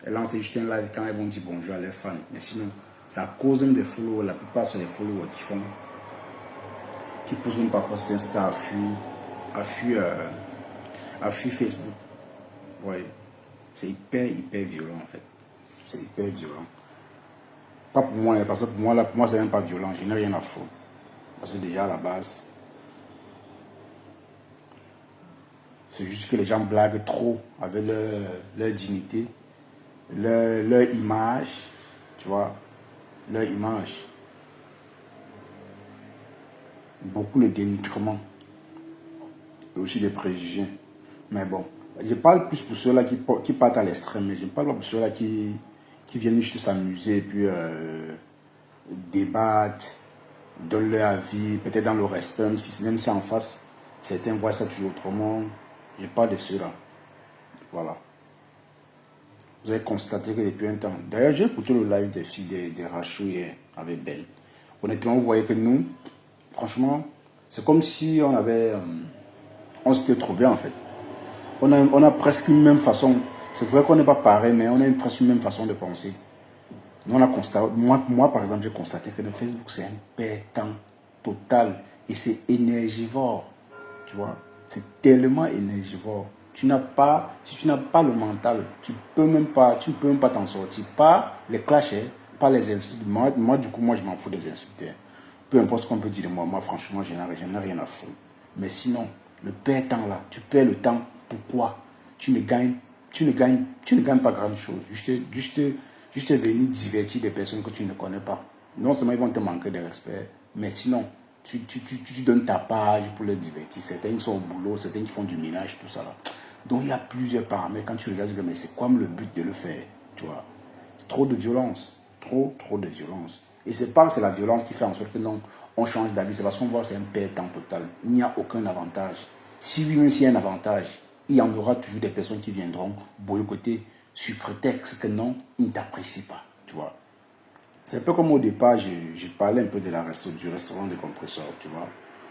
Elles lancent juste un live quand elles vont dire bonjour à leurs fans. Mais sinon, c'est à cause même des followers. La plupart sont les followers qui poussent même parfois cet Insta à fuir Facebook. Ouais. C'est hyper violent en fait. C'est hyper violent. Pas pour moi, parce que pour moi, c'est même pas violent. Je n'ai rien à foutre. Parce que déjà à la base, c'est juste que les gens blaguent trop avec leur dignité, leur image, tu vois, leur image. Beaucoup de dénigrement et aussi des préjugés. Mais bon, je parle plus pour ceux-là qui partent à l'extrême, mais je ne parle pas pour ceux-là qui viennent juste s'amuser et puis débattre, donnent leur avis, peut-être dans le respect, même si en face, certains voient ça toujours autrement. Je parle de ceux-là. Voilà. Vous avez constaté que depuis un temps. D'ailleurs, j'ai écouté le live des filles des Rachou hier avec Belle. Honnêtement, vous voyez que nous, franchement, c'est comme si on s'était trouvés en fait. On a presque une même façon. C'est vrai qu'on n'est pas pareil, mais on a presque une même façon de penser. Nous, on a constaté, moi, par exemple, j'ai constaté que le Facebook, c'est un perdant total. Et c'est énergivore. Tu vois, c'est tellement énergivore. Si tu n'as pas le mental, tu ne peux même pas t'en sortir. Pas les clashs, pas les insultes. Moi, du coup, je m'en fous des insultes. Peu importe ce qu'on peut dire de moi. Moi, franchement, je n'ai rien à foutre. Mais sinon, le perdre temps là, tu perds le temps. Pourquoi? Tu ne gagnes pas grand chose. Juste venir divertir des personnes que tu ne connais pas. Non seulement ils vont te manquer de respect, mais sinon, tu donnes ta page pour les divertir. Certains qui sont au boulot, certains qui font du ménage, tout ça là. Donc il y a plusieurs paramètres. Quand tu regardes, tu dis, mais c'est quoi le but de le faire? Tu vois, c'est trop de violence. Trop de violence. Et c'est pas que c'est la violence qui fait en sorte que non, on change d'avis. C'est parce qu'on voit que c'est un perte en total. Il n'y a aucun avantage. Si oui, même s'il y a un avantage, il y en aura toujours des personnes qui viendront boycotter sur prétexte que non, ils ne t'apprécient pas. Tu vois. C'est un peu comme au départ, j'ai parlé un peu du restaurant des compresseurs, tu vois.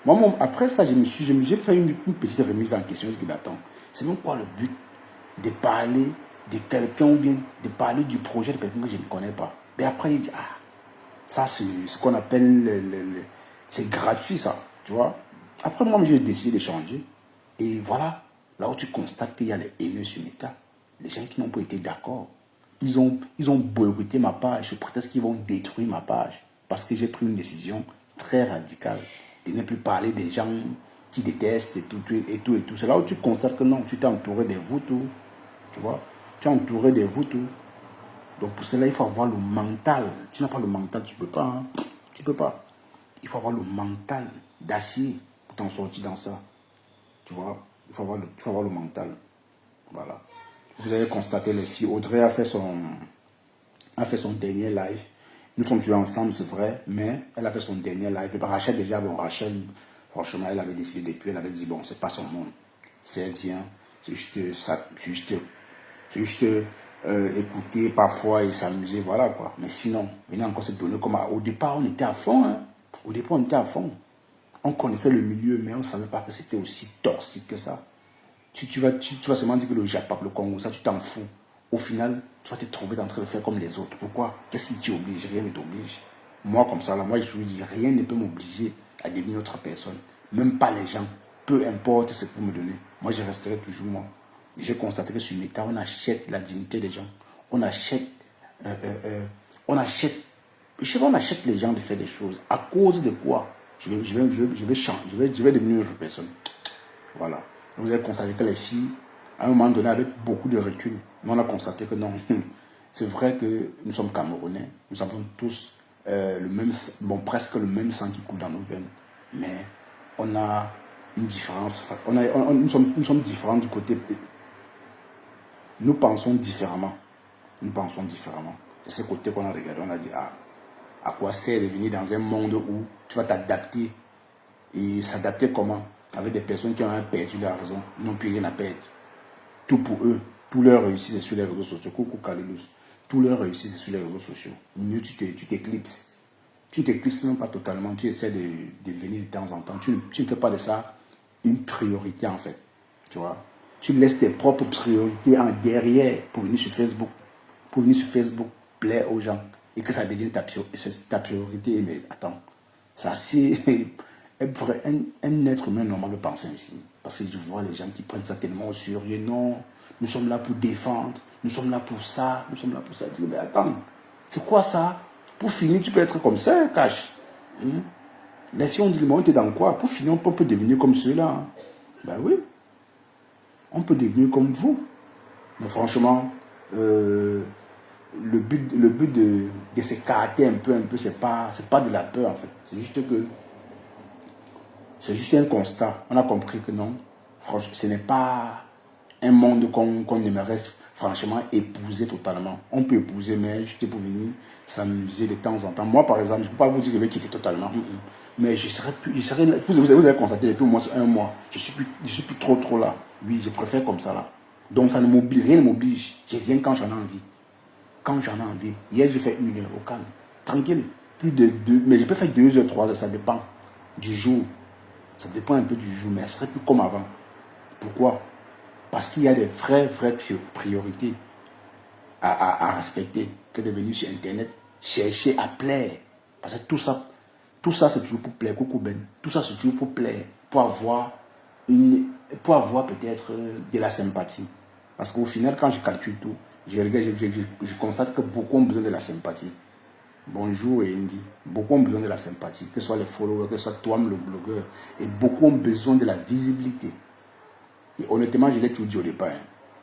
Moi, après ça, j'ai fait une petite remise en question. Je me dis, attends, c'est même quoi le but de parler de quelqu'un ou bien de parler du projet de quelqu'un que je ne connais pas. Et après, il dit, ah, ça c'est ce qu'on appelle, c'est gratuit ça, tu vois. Après, moi, j'ai décidé de changer. Et voilà, là où tu constates qu'il y a les haineux sur Meta, les gens qui n'ont pas été d'accord. Ils ont boycotté ma page. Je prétexte qu'ils vont détruire ma page. Parce que j'ai pris une décision très radicale de ne plus parler des gens qui détestent et tout. C'est là où tu constates que non, tu t'es entouré des voutous. Tu vois, tu es entouré des voutous. Donc pour cela, il faut avoir le mental. Tu n'as pas le mental, tu ne peux pas. Hein. Tu ne peux pas. Il faut avoir le mental d'acier pour t'en sortir dans ça. Tu vois, il faut avoir le mental. Voilà. Vous avez constaté les filles. Audrey a fait son dernier live. Nous sommes toujours ensemble, c'est vrai, mais elle a fait son dernier live. Rachel, déjà, bon, Rachel, franchement, elle avait décidé depuis, elle avait dit, bon, c'est pas son monde. C'est elle tient, c'est juste écouter parfois et s'amuser, voilà quoi. Mais sinon, venez encore se donner comme au départ, on était à fond, hein. Au départ, on était à fond. On connaissait le milieu, mais on ne savait pas que c'était aussi toxique que ça. Tu vas seulement dire que le Japon, le Congo, ça, tu t'en fous. Au final, tu vas te trouver en train de faire comme les autres. Pourquoi? Qu'est-ce qui t'oblige? Rien ne t'oblige. Moi, comme ça, là, moi, je vous dis, rien ne peut m'obliger à devenir autre personne. Même pas les gens. Peu importe ce que vous me donnez. Moi, je resterai toujours moi. J'ai constaté que sur Meta, on achète la dignité des gens. On achète, on achète, je sais pas, on achète les gens de faire des choses. À cause de quoi? Je vais changer, je vais devenir une autre personne. Voilà. Vous avez constaté que les filles, à un moment donné, avec beaucoup de recul, on a constaté que non. C'est vrai que nous sommes Camerounais, nous avons tous le même, bon, presque le même sang qui coule dans nos veines. Mais on a une différence. Nous sommes différents du côté. Nous pensons différemment. Nous pensons différemment. C'est ce côté qu'on a regardé, on a dit, ah, à quoi sert de venir dans un monde où tu vas t'adapter? Et s'adapter comment? Avec des personnes qui ont perdu leur raison, ils n'ont plus rien à perdre. Tout pour eux, tout leur réussite est sur les réseaux sociaux. Coucou Kalilous. Tout leur réussite est sur les réseaux sociaux. Mieux tu t'éclipses. Tu t'éclipses même pas totalement. Tu essaies de venir de temps en temps. Tu ne fais pas de ça une priorité en fait. Tu vois? Tu laisses tes propres priorités en derrière pour venir sur Facebook. pour venir sur Facebook, plaire aux gens, et que ça devienne ta priorité. Mais attends, ça c'est un être humain normal de penser ainsi. Parce que je vois les gens qui prennent ça tellement au sérieux. Non, nous sommes là pour défendre, nous sommes là pour ça, nous sommes là pour ça. Je dis, mais attends, c'est quoi ça? Pour finir, tu peux être comme ça, cash. Les filles ont dit, mais on était dans quoi? Pour finir, on peut devenir comme ceux-là. Hein. Ben oui, on peut devenir comme vous. Mais franchement, le but de s'écarter un peu, c'est pas de la peur en fait. C'est juste un constat. On a compris que non, franchement, ce n'est pas un monde qu'on aimerait franchement épouser totalement. On peut épouser, mais juste pour venir s'amuser de temps en temps. Moi, par exemple, je ne peux pas vous dire que je vais quitter totalement. Mais vous avez constaté depuis au moins un mois, je suis plus trop là. Oui, je préfère comme ça là. Donc ça ne m'oblige, rien ne m'oblige. Je viens quand j'en ai envie. Quand j'en ai envie. Hier, j'ai fait 1 heure au calme. Tranquille. Plus de 2, mais je peux faire 2 heures, 3 heures, ça dépend du jour. Ça dépend un peu du jour, mais ce serait plus comme avant. Pourquoi? Parce qu'il y a des vraies priorités à respecter que de venir sur Internet, chercher à plaire. Parce que tout ça c'est toujours pour plaire. Coucou Ben. Tout ça c'est toujours pour plaire. Pour avoir peut-être de la sympathie. Parce qu'au final, quand je calcule tout, je constate que beaucoup ont besoin de la sympathie. Bonjour et Indy. Beaucoup ont besoin de la sympathie, que ce soit les followers, que ce soit toi, le blogueur. Et beaucoup ont besoin de la visibilité. Et honnêtement, je l'ai toujours dit au départ. Hein.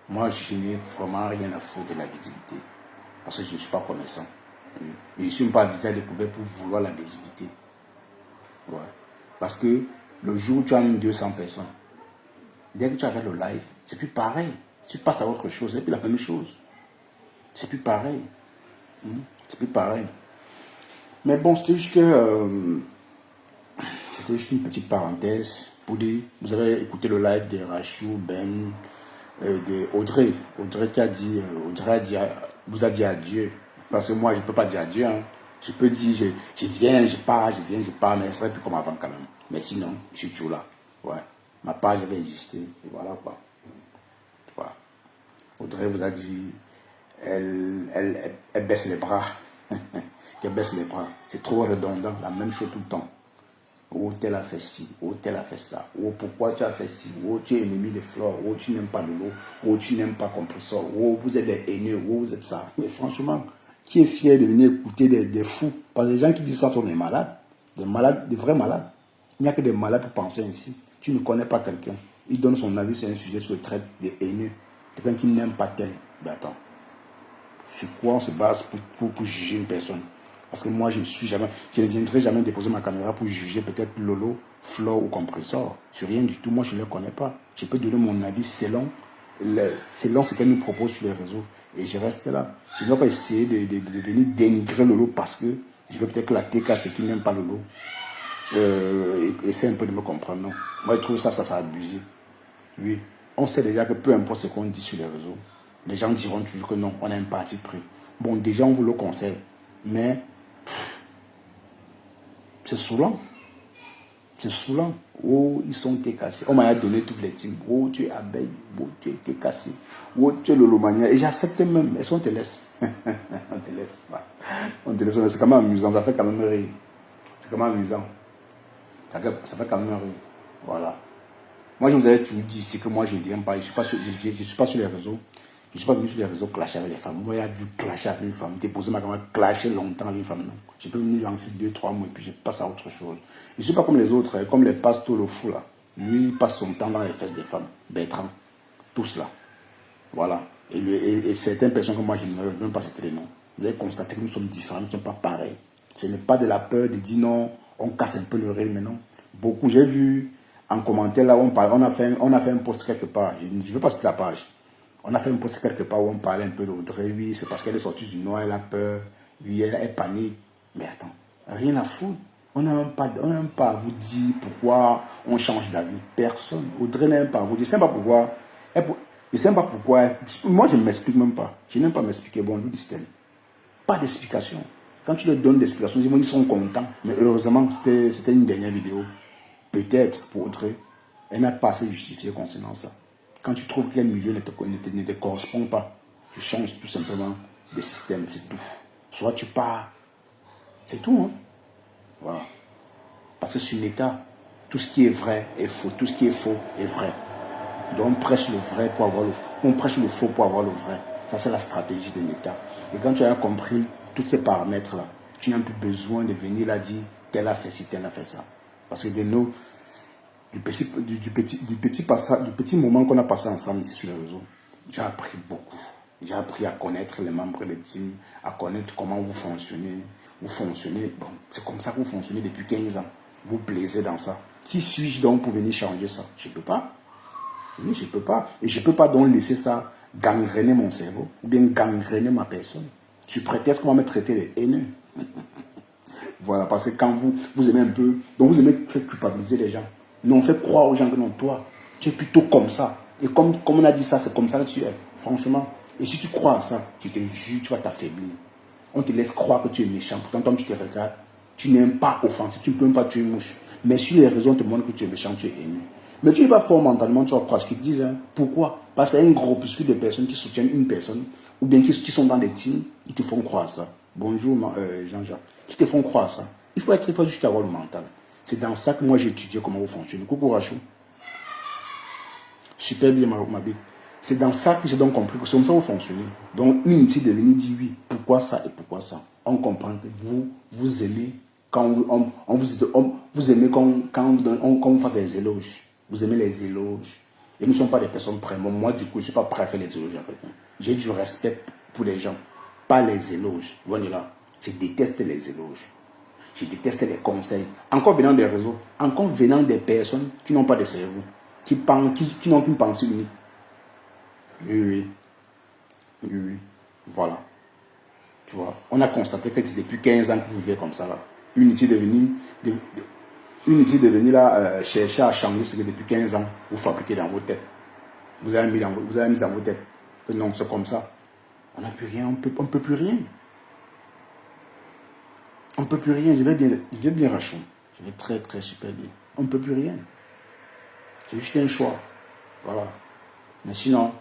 Moi, je n'ai vraiment rien à foutre de la visibilité. Parce que je ne suis pas connaissant. Et je ne suis pas visé à découvert pour vouloir la visibilité. Ouais. Parce que le jour où tu as 200 personnes, dès que tu arrêtes le live, c'est plus pareil. Si tu passes à autre chose, c'est plus la même chose. C'est plus pareil. C'est plus pareil. Mais bon, c'était juste une petite parenthèse pour dire, vous avez écouté le live de Rachou, Ben, de Audrey. Audrey qui a dit, vous a dit adieu. Parce que moi, je ne peux pas dire adieu. Hein. Je peux dire, je viens, je pars, mais ce serait plus comme avant quand même. Mais sinon, je suis toujours là. Ouais. Ma page va exister. Et voilà quoi. Voilà. Audrey vous a dit, elle baisse les bras. Qu'elle baisse les bras. C'est trop redondant, la même chose tout le temps. Oh, tel a fait ci, oh, tel a fait ça. Oh, pourquoi tu as fait ci? Oh, tu es ennemi de Flore. Oh, tu n'aimes pas Lolo. Oh, tu n'aimes pas Compressor. Oh, vous êtes des haineux. Oh, vous êtes ça. Mais franchement, qui est fier de venir écouter des fous? Parce que les gens qui disent ça sont des malades. Des malades, des vrais malades. Il n'y a que des malades pour penser ainsi. Tu ne connais pas quelqu'un. Il donne son avis sur un sujet sur le trait des haineux. Quelqu'un qui n'aime pas tel. Ben attends. Sur quoi on se base pour juger une personne? Parce que moi, je ne viendrai jamais déposer ma caméra pour juger peut-être Lolo, Flore ou Compressor. Sur rien du tout. Moi, je ne le connais pas. Je peux donner mon avis selon ce qu'elle nous propose sur les réseaux. Et je reste là. Je ne vais pas essayer de venir dénigrer Lolo parce que je veux peut-être la TK, c'est qui n'aime pas Lolo. Essaie un peu de me comprendre. Non. Moi, je trouve ça a abusé. Oui. On sait déjà que peu importe ce qu'on dit sur les réseaux, les gens diront toujours que non, on a un parti pris. Bon, déjà, on vous le conseille. Mais c'est saoulant. C'est saoulant. Oh, ils sont cassés. On m'a donné toutes les teams. Oh, tu es abeille. Oh, tu es cassé. Oh, tu es lolomania. Et j'accepte même. Est-ce qu'on te laisse? On te laisse. On te laisse. C'est quand même amusant. Ça fait quand même rire. C'est quand même amusant. Ça fait quand même rire. Voilà. Moi, je vous avais toujours dit ici que moi, je ne viens pas. Je ne suis pas sur les réseaux. Je ne suis pas venu sur les réseaux clasher avec les femmes. Moi, j'ai vu clasher avec une femme. Déposer ma caméra, clasher longtemps avec une femme. Non. Je peux venir lancer 2-3 mois et puis je passe à autre chose. Je ne suis pas comme les autres, comme les pasteurs, le fou là. Lui, il passe son temps dans les fesses des femmes. Bertrand. Tous là. Voilà. Et certaines personnes comme moi, je ne veux même pas citer les noms. Vous avez constaté que nous sommes différents, nous ne sommes pas pareils. Ce n'est pas de la peur de dire non, on casse un peu le rythme, mais non. Beaucoup, j'ai vu en commentaire là, on a fait un post quelque part. Je ne veux pas citer la page. On a fait un post quelque part où on parlait un peu d'Audrey. Oui, c'est parce qu'elle est sortie du noir, elle a peur. Oui, elle panique. Mais attends, rien à foutre. On n'a même pas à vous dire pourquoi on change d'avis. Personne. Audrey n'a même pas à vous dire. Je ne sais pas pourquoi. Je ne sais pas pourquoi. Moi, je ne m'explique même pas. Je n'aime pas m'expliquer. Bonjour, Distel. Pas d'explication. Quand tu leur donnes des explications, ils sont contents. Mais heureusement, c'était une dernière vidéo. Peut-être pour Audrey, elle n'a pas assez justifié concernant ça. Quand tu trouves quel milieu ne te correspond pas, tu changes tout simplement des systèmes, c'est tout. Soit tu pars, c'est tout. Hein? Voilà. Parce que sur l'État, tout ce qui est vrai est faux, tout ce qui est faux est vrai. Donc on prêche le vrai pour avoir le faux. On prêche le faux pour avoir le vrai. Ça, c'est la stratégie de l'État. Et quand tu as compris tous ces paramètres-là, tu n'as plus besoin de venir là dire tel a fait ci, tel a fait ça. Parce que du petit moment qu'on a passé ensemble ici sur les réseaux, j'ai appris beaucoup. J'ai appris à connaître les membres de team, à connaître comment vous fonctionnez. Vous fonctionnez, bon, c'est comme ça que vous fonctionnez depuis 15 ans. Vous plaisez dans ça. Qui suis-je donc pour venir changer ça? Je ne peux pas. Oui, je ne peux pas. Et je ne peux pas donc laisser ça gangréner mon cerveau ou bien gangréner ma personne. Tu prétexte qu'on va me traiter de haineux. Voilà, parce que quand vous aimez un peu, donc vous aimez faire culpabiliser les gens. Non, on fait croire aux gens que non, toi, tu es plutôt comme ça. Et comme on a dit ça, c'est comme ça que tu es. Franchement. Et si tu crois à ça, je te jure, tu vas t'affaiblir. On te laisse croire que tu es méchant. Pourtant, toi, tu te regardes. Tu n'aimes pas offensif. Tu ne peux même pas tuer une mouche. Mais sur les réseaux, on te montre que tu es méchant, tu es haineux. Mais tu n'es pas fort mentalement, tu vas croire ce qu'ils te disent. Hein. Pourquoi? Parce qu'il y a un groupuscule de personnes qui soutiennent une personne ou bien qui sont dans des teams, ils te font croire ça. Bonjour Jean-Jacques. Qui te font croire ça. Il faut juste avoir le mental. C'est dans ça que moi j'ai étudié comment vous fonctionnez. Coucou Rachou. Super bien ma bille. C'est dans ça que j'ai donc compris que c'est comme ça que vous fonctionnez. Donc une unité de venir dire oui, pourquoi ça et pourquoi ça. On comprend que vous aimez quand vous aimez quand on vous fait des éloges. Vous aimez les éloges. Et nous ne sommes pas des personnes prêtes. Moi, du coup, je ne suis pas prêt à faire les éloges à quelqu'un. J'ai du respect pour les gens, pas les éloges. Voilà. Je déteste les éloges. Je déteste les conseils. Encore venant des réseaux, encore venant des personnes qui n'ont pas de cerveau, qui n'ont qu'une pensée unique. Oui. Voilà. Tu vois, on a constaté que depuis 15 ans que vous vivez comme ça là. Unité de venir là chercher à changer ce que depuis 15 ans vous fabriquez dans vos têtes. Vous avez mis dans vos têtes. Non, c'est comme ça. On n'a plus rien, on peut plus rien. On ne peut plus rien. Je vais bien Rachon. Je vais très très super bien. On ne peut plus rien. C'est juste un choix. Voilà. Mais sinon,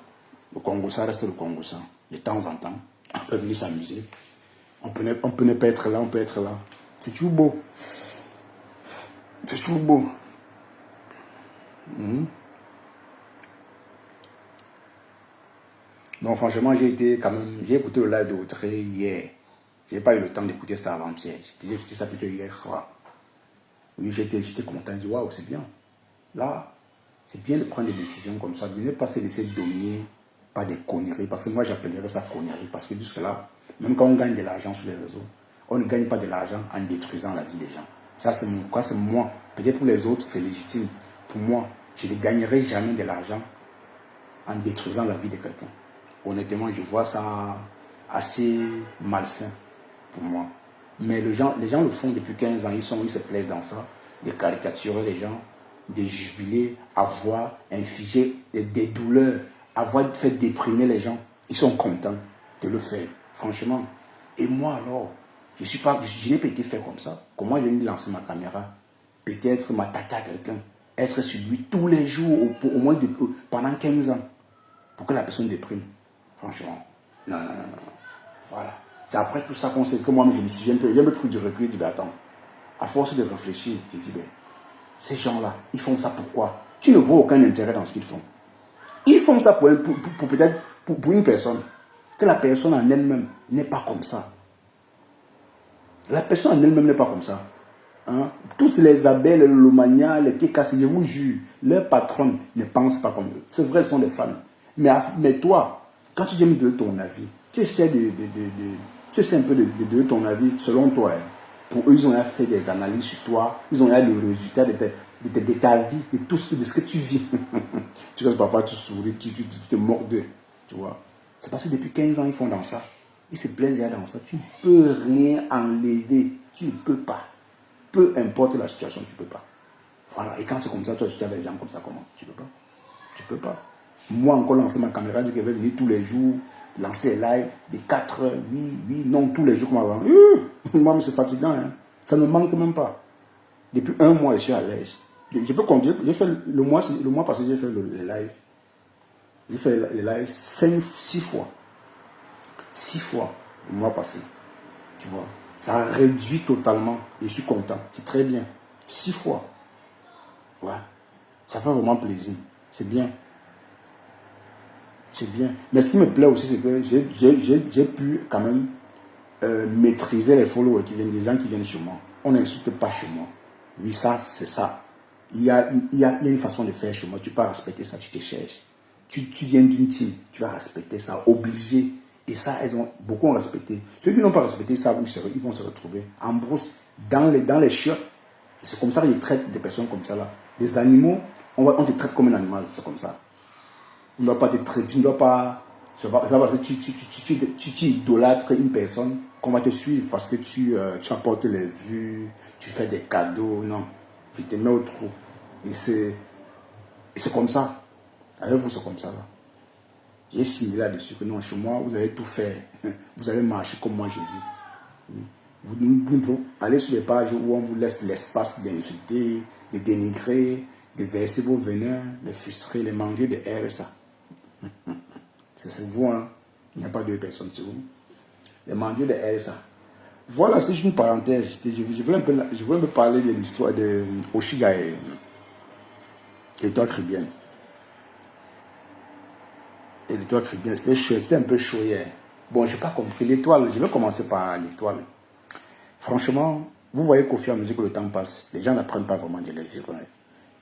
le Congo, ça reste le Congo, ça. De temps en temps, on peut venir s'amuser. On peut ne pas être là, on peut être là. C'est toujours beau. C'est toujours beau. Donc franchement, j'ai écouté le live de Autré hier. Je n'ai pas eu le temps d'écouter ça avant-hier. J'ai écouté ça plutôt hier soir. Oui, j'étais content. Je dis, waouh, c'est bien. Là, c'est bien de prendre des décisions comme ça. De ne pas se laisser dominer par des conneries. Parce que moi, j'appellerais ça conneries. Parce que jusque-là, même quand on gagne de l'argent sur les réseaux, on ne gagne pas de l'argent en détruisant la vie des gens. Ça, c'est moi. Peut-être pour les autres, c'est légitime. Pour moi, je ne gagnerai jamais de l'argent en détruisant la vie de quelqu'un. Honnêtement, je vois ça assez malsain pour moi. Mais les gens le font depuis 15 ans. Ils se plaisent dans ça. De caricaturer les gens, de jubiler, avoir infligé des douleurs, avoir fait déprimer les gens. Ils sont contents de le faire, franchement. Et moi alors, je n'ai pas été fait comme ça. Comment j'ai mis lancer ma caméra, peut-être m'attaquer à quelqu'un, être sur lui tous les jours, au moins pendant 15 ans, pour que la personne déprime. Franchement, non. Voilà. C'est après tout ça qu'on sait que moi, je me suis un peu pris du recul, je dis, attends, à force de réfléchir, je dis, ces gens-là, ils font ça pourquoi? Tu ne vois aucun intérêt dans ce qu'ils font. Ils font ça pour peut-être pour une personne, que la personne en elle-même n'est pas comme ça. La personne en elle-même n'est pas comme ça. Hein? Tous les Abel, les Lomania, les Kekas, je vous jure, leurs patronnes ne pensent pas comme eux. C'est vrai, ce sont des femmes. Mais toi, quand tu viens me donner ton avis, tu essaies un peu de donner ton avis selon toi. Hein. Pour eux, ils ont fait des analyses sur toi, ils ont eu le résultat de ta vie, de ce que tu vis. Tu vois, parfois tu souris, tu te moques d'eux. Tu vois. C'est parce que depuis 15 ans, ils font dans ça. Ils se plaisent dans ça. Tu ne peux rien enlever. Tu ne peux pas. Peu importe la situation, tu ne peux pas. Voilà. Et quand c'est comme ça, tu as avec les gens comme ça, comment? Tu ne peux pas. Tu ne peux pas. Moi, encore lancer ma caméra, dire qu'elle va venir tous les jours, lancer les lives de 4 heures, oui, non, tous les jours comme avant. Moi, c'est fatigant. Hein. Ça ne me manque même pas. Depuis un mois, je suis à l'aise. Je peux conduire. J'ai fait le mois passé, j'ai fait les lives. J'ai fait les lives 6 fois. 6 fois le mois passé. Tu vois, ça a réduit totalement et je suis content. C'est très bien. 6 fois. Ouais. Ça fait vraiment plaisir. C'est bien. C'est bien. Mais ce qui me plaît aussi, c'est que j'ai pu quand même maîtriser les followers qui viennent, des gens qui viennent chez moi. On n'insulte pas chez moi. Oui, ça, c'est ça. Il y a une façon de faire chez moi. Tu peux respecter ça, tu te cherches. Tu viens d'une team, tu vas respecter ça, obligé. Et ça, beaucoup ont respecté. Ceux qui n'ont pas respecté ça, ils vont se retrouver en brousse, dans les chiottes. C'est comme ça qu'ils traitent des personnes comme ça là. Des animaux, on te traite comme un animal, c'est comme ça. On ne doit pas te traiter, tu ne dois pas... C'est pas parce que tu idolâtres une personne qu'on va te suivre parce que tu apportes les vues, tu fais des cadeaux. Non, tu te mets au trou. Et c'est comme ça. Avec vous, c'est comme ça là. J'ai signé là-dessus que non, chez moi, vous allez tout faire. Vous allez marcher comme moi j'ai dit. Oui. Vous allez sur les pages où on vous laisse l'espace d'insulter, de dénigrer, de verser vos venins, de frustrer, de manger de RSA. C'est vous, hein. Il n'y a pas deux personnes, c'est vous. Les manger de RSA. Voilà, c'est juste une parenthèse. Je voulais un peu parler de l'histoire de Oshiga et l'étoile caribéenne. Et l'étoile caribéenne, c'était un peu chaud hier. Bon, je n'ai pas compris l'étoile. Je vais commencer par l'étoile. Franchement, vous voyez qu'au fur et à mesure que le temps passe, les gens n'apprennent pas vraiment de les erreurs.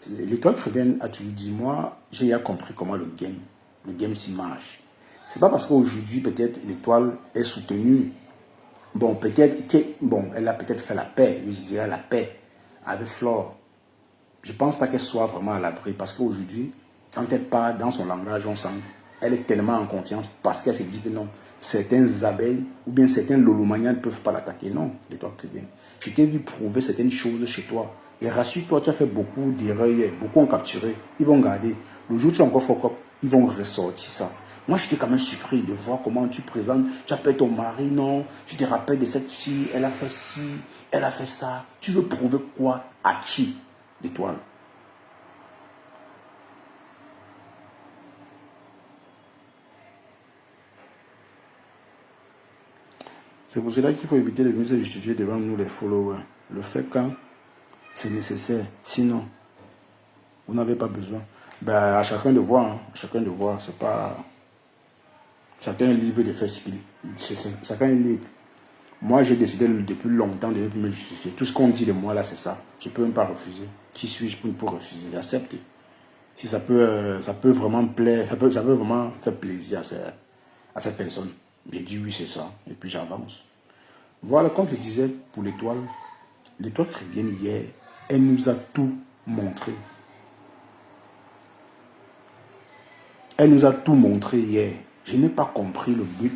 L'étoile caribéenne a toujours dit, moi, j'ai compris comment le game s'y marche. C'est pas parce qu'aujourd'hui, peut-être, l'étoile est soutenue. Bon, elle a peut-être fait la paix, je dirais la paix avec Flore. Je ne pense pas qu'elle soit vraiment à l'abri parce qu'aujourd'hui, quand elle parle dans son langage, on sent, elle est tellement en confiance parce qu'elle se dit que non, certains abeilles ou bien certains lolomaniens ne peuvent pas l'attaquer. Non, l'étoile caribéenne. Je t'ai vu prouver certaines choses chez toi. Et rassure-toi, tu as fait beaucoup d'erreurs hier. Beaucoup ont capturé. Ils vont garder. Le jour où tu as encore fuck up, ils vont ressortir ça. Moi, j'étais quand même surpris de voir comment tu présentes. Tu appelles ton mari, non. Tu te rappelles de cette fille, elle a fait ci, elle a fait ça. Tu veux prouver quoi à qui, l'étoile? C'est pour cela qu'il faut éviter de nous justifier devant nous, les followers. Le fait quand c'est nécessaire. Sinon, vous n'avez pas besoin. Ben, à chacun de voir. Hein. À chacun de voir. C'est pas... Chacun est libre de faire ce qu'il... Chacun est libre. Moi, j'ai décidé depuis longtemps de me justifier. Tout ce qu'on dit de moi, là, c'est ça. Je ne peux même pas refuser. Qui suis-je pour refuser? J'accepte. Si ça peut vraiment plaire, ça peut vraiment faire plaisir à cette personne. J'ai dit oui, c'est ça. Et puis j'avance. Voilà, comme je disais pour l'étoile caribéenne hier, elle nous a tout montré. Elle nous a tout montré hier. Je n'ai pas compris le but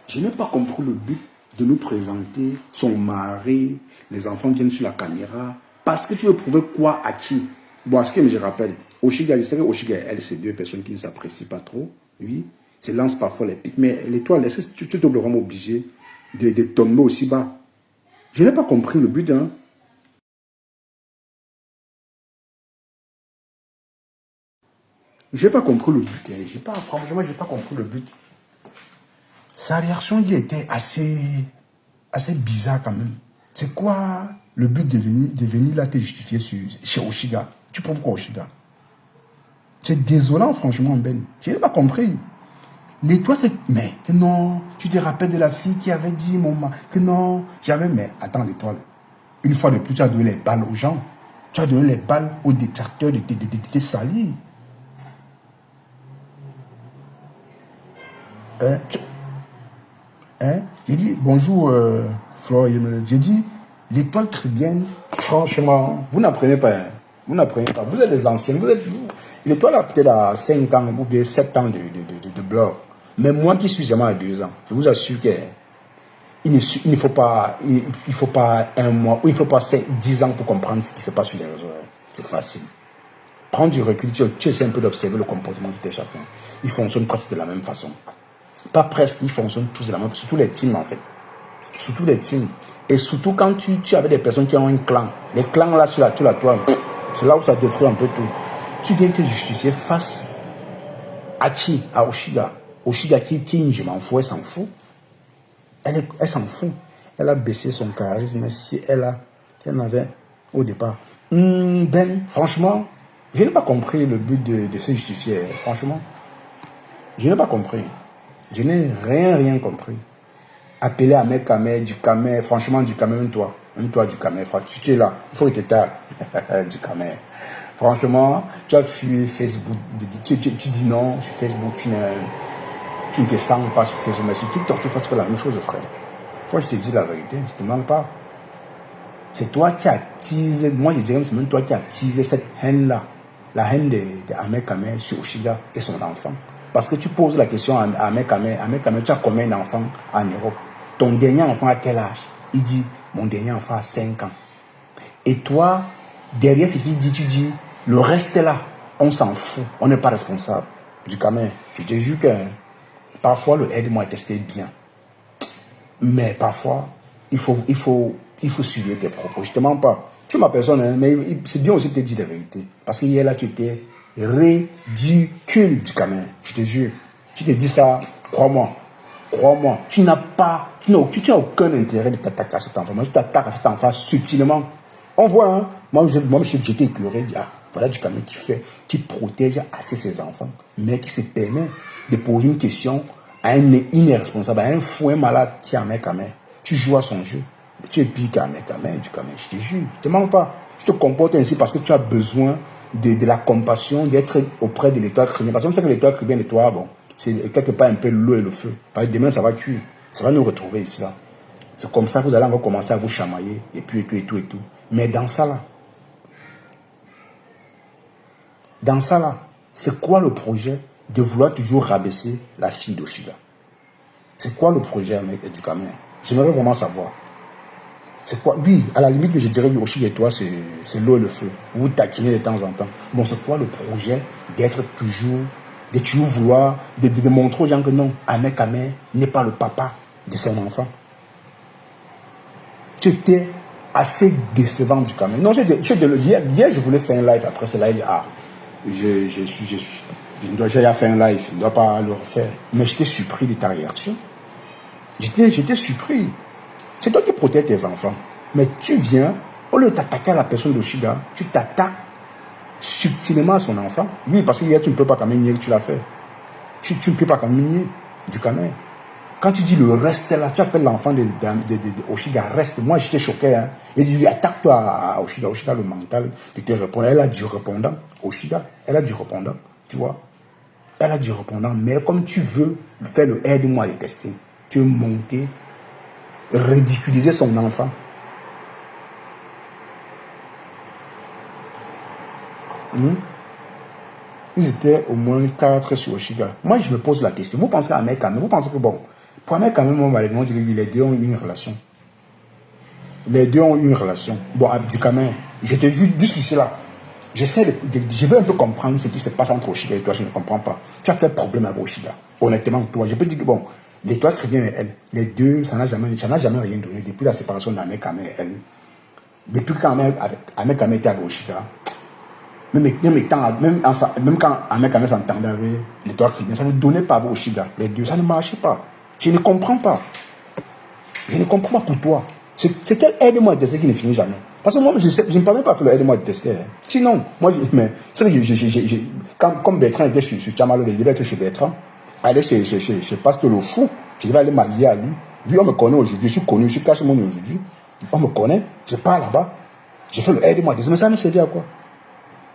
Je n'ai pas compris le but de nous présenter son mari, les enfants viennent sur la caméra. Parce que tu veux prouver quoi à qui? Bon, ce que je rappelle, Oshiga, je sais que Oshiga, elle, c'est deux personnes qui ne s'apprécient pas trop. Oui, se lance parfois les pics. Mais l'étoile, tu es vraiment obligé de tomber aussi bas. Je n'ai pas compris le but, hein. Je n'ai pas compris le but. Franchement, je n'ai pas compris le but. Sa réaction y était assez bizarre quand même. C'est quoi le but de venir là te justifier chez Oshiga? Tu prouves quoi Oshiga? C'est désolant franchement Ben. Je n'ai pas compris. L'étoile c'est... Mais que non, tu te rappelles de la fille qui avait dit que non, j'avais... Mais attends l'étoile. Une fois de plus, tu as donné les balles aux gens. Tu as donné les balles aux détracteurs de te salir. J'ai dit, bonjour, Flore. J'ai dit, l'étoile caribéenne, franchement, vous n'apprenez pas. Hein. Vous n'apprenez pas. Vous êtes des anciens. L'étoile a peut-être à 5 ans ou bien 7 ans de blog. Mais moi qui suis seulement à 2 ans, je vous assure qu'il ne faut pas, il faut pas un mois, ou il ne faut pas 10 ans pour comprendre ce qui se passe sur les réseaux. Hein. C'est facile. Prends du recul, tu essaies un peu d'observer le comportement de chacun. Ils fonctionnent presque de la même façon. Pas presque, ils fonctionnent tous de la même façon. Surtout les teams, en fait. Surtout les teams. Et surtout quand tu avais des personnes qui ont un clan. Les clans, là, sur la toile, c'est là où ça détruit un peu tout. Tu viens te justifier face à qui? À Oshiga. Oshiga qui je m'en fous, elle s'en fout. Elle s'en fout. Elle a baissé son charisme si elle en avait au départ. Ben, franchement, je n'ai pas compris le but de se justifier. Franchement, je n'ai pas compris. Je n'ai rien compris. Appeler à mes camés, du camé, franchement, du camé, même toi du camé, tu es là, il faut que tu t'aies du camé. Franchement, tu as fui Facebook, tu dis non sur Facebook, tu ne te sens pas sur Facebook, mais sur TikTok, tu fais la même chose, frère. Faut que je te dise la vérité, je ne te demande pas. C'est toi qui as teasé, moi je dirais que c'est même toi qui as teasé cette haine-là, la haine de Ahmed Kamé sur Oshiga et son enfant. Parce que tu poses la question à Ahmed Kamé, tu as combien d'enfants en Europe? Ton dernier enfant à quel âge? Il dit, mon dernier enfant a 5 ans. Et toi, derrière ce qu'il dit, tu dis, le reste est là, on s'en fout, on n'est pas responsable. Du Kamé, je te jure que parfois le aide-moi à tester bien. Mais parfois, il faut suivre tes propos. Je ne te mens pas. Tu es ma personne, hein, mais c'est bien aussi de te dire la vérité. Parce qu'hier, là, tu étais ridicule du Kamé. Je te jure. Tu te dis ça, crois-moi. Crois-moi. Tu n'as aucun intérêt de t'attaquer à cet enfant. Moi, tu t'attaques à cet enfant subtilement. On voit, hein. Moi, j'étais écœuré. Voilà du Kamé qui protège assez ses enfants, mais qui se permet de poser une question à un irresponsable, à un fou, un malade qui a un mec à main. Tu joues à son jeu. Tu es pire qu'un mec à main, du Kamé. Je te jure. Je ne te mens pas. Tu te comportes ainsi parce que tu as besoin de la compassion, d'être auprès de l'étoile chrétienne. Parce qu'on sait que l'étoile chrétienne et toi, bon, c'est quelque part un peu l'eau et le feu. Parce que demain, ça va cuire. Ça va nous retrouver ici, là. C'est comme ça que vous allez encore commencer à vous chamailler. Et puis, et tout. Mais dans ça, là, c'est quoi le projet de vouloir toujours rabaisser la fille d'Oshiga? C'est quoi le projet du Kamé? J'aimerais vraiment savoir. C'est quoi? Oui, à la limite, je dirais, Oshiga et toi, c'est l'eau et le feu. Vous taquinez de temps en temps. Bon, c'est quoi le projet d'être toujours, de toujours vouloir, de montrer aux gens que non, Ahmed Kamé n'est pas le papa de son enfant? Tu étais assez décevant du Kamé. Non, hier, je voulais faire un live. Après ce live, je ne dois jamais faire un live, je ne dois pas le refaire. Mais j'étais surpris de ta réaction. J'étais surpris. C'est toi qui protèges tes enfants. Mais tu viens, au lieu de t'attaquer à la personne d'Oshiga, tu t'attaques subtilement à son enfant. Oui, parce que hier, tu ne peux pas quand même nier que tu l'as fait. Tu ne peux pas quand même nier du Kamé. Quand tu dis le reste là, tu appelles l'enfant de Oshiga, reste. Moi, j'étais choqué. Hein. Il dit, attaque-toi à Oshiga. Oshiga, le mental, de te répondre. Elle a du répondant. Oshiga, elle a du répondant. Tu vois? Elle a du répondant. Mais comme tu veux faire le aide-moi à le tester, tu veux monter, ridiculiser son enfant. Ils étaient au moins 4 sur Oshiga. Moi, je me pose la question. Vous pensez à Ahmed Kamé? Vous pensez que bon, pour Ahmed Kamé, les deux ont eu une relation. Les deux ont eu une relation. Bon, du Kamé, j'étais vu jusqu'ici là. Je veux un peu comprendre ce qui se passe entre Oshiga et toi. Je ne comprends pas. Tu as quel problème avec Oshiga? Honnêtement, toi, je peux dire que bon, les toi très bien et elle, les deux, ça n'a jamais rien donné depuis la séparation d'Ahmed Kamé et elle. Depuis quand Ahmed Kamé était avec Oshiga. Même quand Ahmed Kamé s'entendait avec l'étoile chrétienne, ça ne donnait pas avec Oshiga. Les deux, ça ne marchait pas. Je ne comprends pas. Je ne comprends pas pour toi. C'est quel aide-moi à tester qui ne finit jamais. Parce que moi, je ne peux même pas faire le aide-moi à tester. Hein. Sinon, moi, c'est que comme Bertrand était sur Chamalo, il devait être chez Bertrand, aller chez Pasteur le Fou, je devais aller m'allier à lui. Lui, on me connaît aujourd'hui, je suis connu, je suis caché mon aujourd'hui. On me connaît, je pars là-bas, j'ai fait le aide-moi à tester. Mais ça me servait à quoi?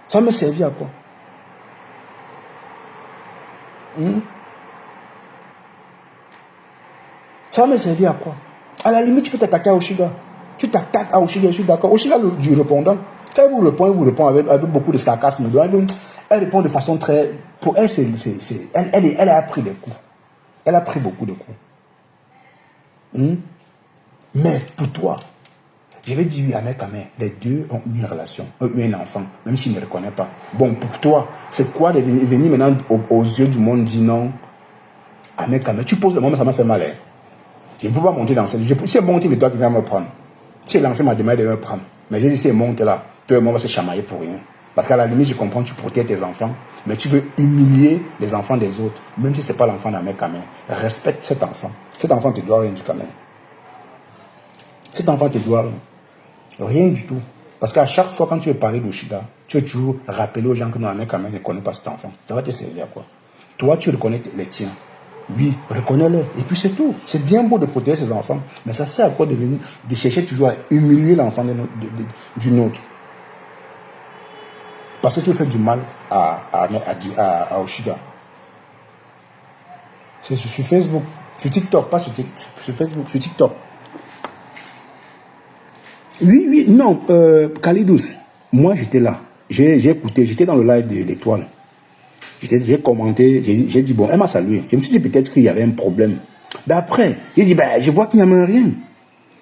Ça me servait à quoi? Ça me servait à quoi? À la limite, tu peux t'attaquer à Oshiga. Tu t'attaques à Oshiga, je suis d'accord. Oshiga, du répondant, quand il vous répond avec beaucoup de sarcasme. Elle répond de façon très... Pour elle, elle a pris des coups. Elle a pris beaucoup de coups. Mais pour toi, je vais dire oui, Ahmed Kamé, les deux ont eu une relation, ont eu un enfant, même s'ils ne le reconnaissent pas. Bon, pour toi, c'est quoi de venir maintenant aux yeux du monde dire non, Ahmed Kamé, tu poses le moment, ça m'a fait mal. Hein. Je ne peux pas monter dans cette... Si elle monte, c'est toi qui viens me prendre. Si elle lance ma demande, elle va me prendre. Mais je dis, si elle monte là, tout le monde va se chamailler pour rien. Parce qu'à la limite, je comprends, tu protèges tes enfants, mais tu veux humilier les enfants des autres, même si ce n'est pas l'enfant d'un mec Kamel. Respecte cet enfant. Cet enfant te doit rien du Kamel. Cet enfant te doit rien. Rien du tout. Parce qu'à chaque fois, quand tu veux parler d'Oshiga, tu veux toujours rappeler aux gens que non, un mec Kamel ne connaît pas cet enfant. Ça va te servir à quoi? Toi, tu reconnais les tiens. Oui, reconnais-les. Et puis c'est tout. C'est bien beau de protéger ses enfants, mais ça sert à quoi de venir, de chercher toujours à humilier l'enfant d'une autre? Parce que tu fais du mal à Oshiga. C'est sur Facebook, sur TikTok, pas sur Facebook, sur TikTok. Oui, oui, non, Khalidous, moi j'étais là. J'ai écouté, j'étais dans le live de l'Étoile. J'ai commenté, j'ai dit, bon, elle m'a salué. Je me suis dit peut-être qu'il y avait un problème. Mais après, j'ai dit, ben, je vois qu'il n'y a rien.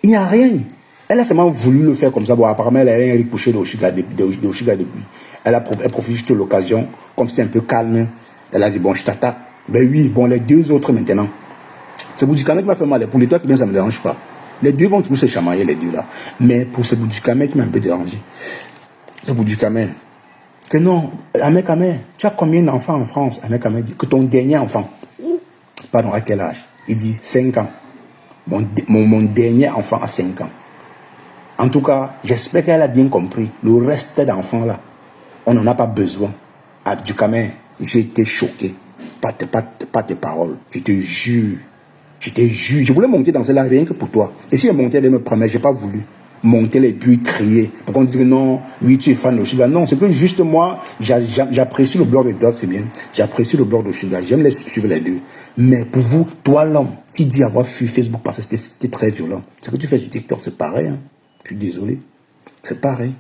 Il n'y a rien. Elle a seulement voulu le faire comme ça. Bon, apparemment, elle a rien couché d'Oshiga depuis. Elle profite juste de l'occasion, comme c'était un peu calme. Elle a dit, bon, je t'attaque. Ben oui, bon, les deux autres maintenant. C'est Boudikamé qui m'a fait mal. Pour les toi qui vient, ça ne me dérange pas. Les deux vont toujours se chamailler, les deux là. Mais pour ce Boudikamé qui m'a un peu dérangé. C'est Boudikamé. Que non, Ahmed Kamel, tu as combien d'enfants en France? Ahmed Kamel dit que ton dernier enfant, pardon, à quel âge? Il dit 5 ans. Mon dernier enfant a 5 ans. En tout cas, j'espère qu'elle a bien compris. Le reste d'enfants là, on n'en a pas besoin. Abdou Kamel, j'ai été choqué. Pas tes paroles. Je te jure. Je te jure. Je voulais monter dans celle-là rien que pour toi. Et si elle montait, elle me promet, j'ai pas voulu monter les puis crier. Pour qu'on dise que non, oui, tu es fan de Oshiga. Non, c'est que juste moi, j'apprécie le blog de Doc, c'est bien. J'apprécie le blog de Oshiga. J'aime les suivre les deux. Mais pour vous, toi l'homme, qui dit avoir fui Facebook parce que c'était très violent. Ce que tu fais sur TikTok, c'est pareil. Hein. Je suis désolé. C'est pareil.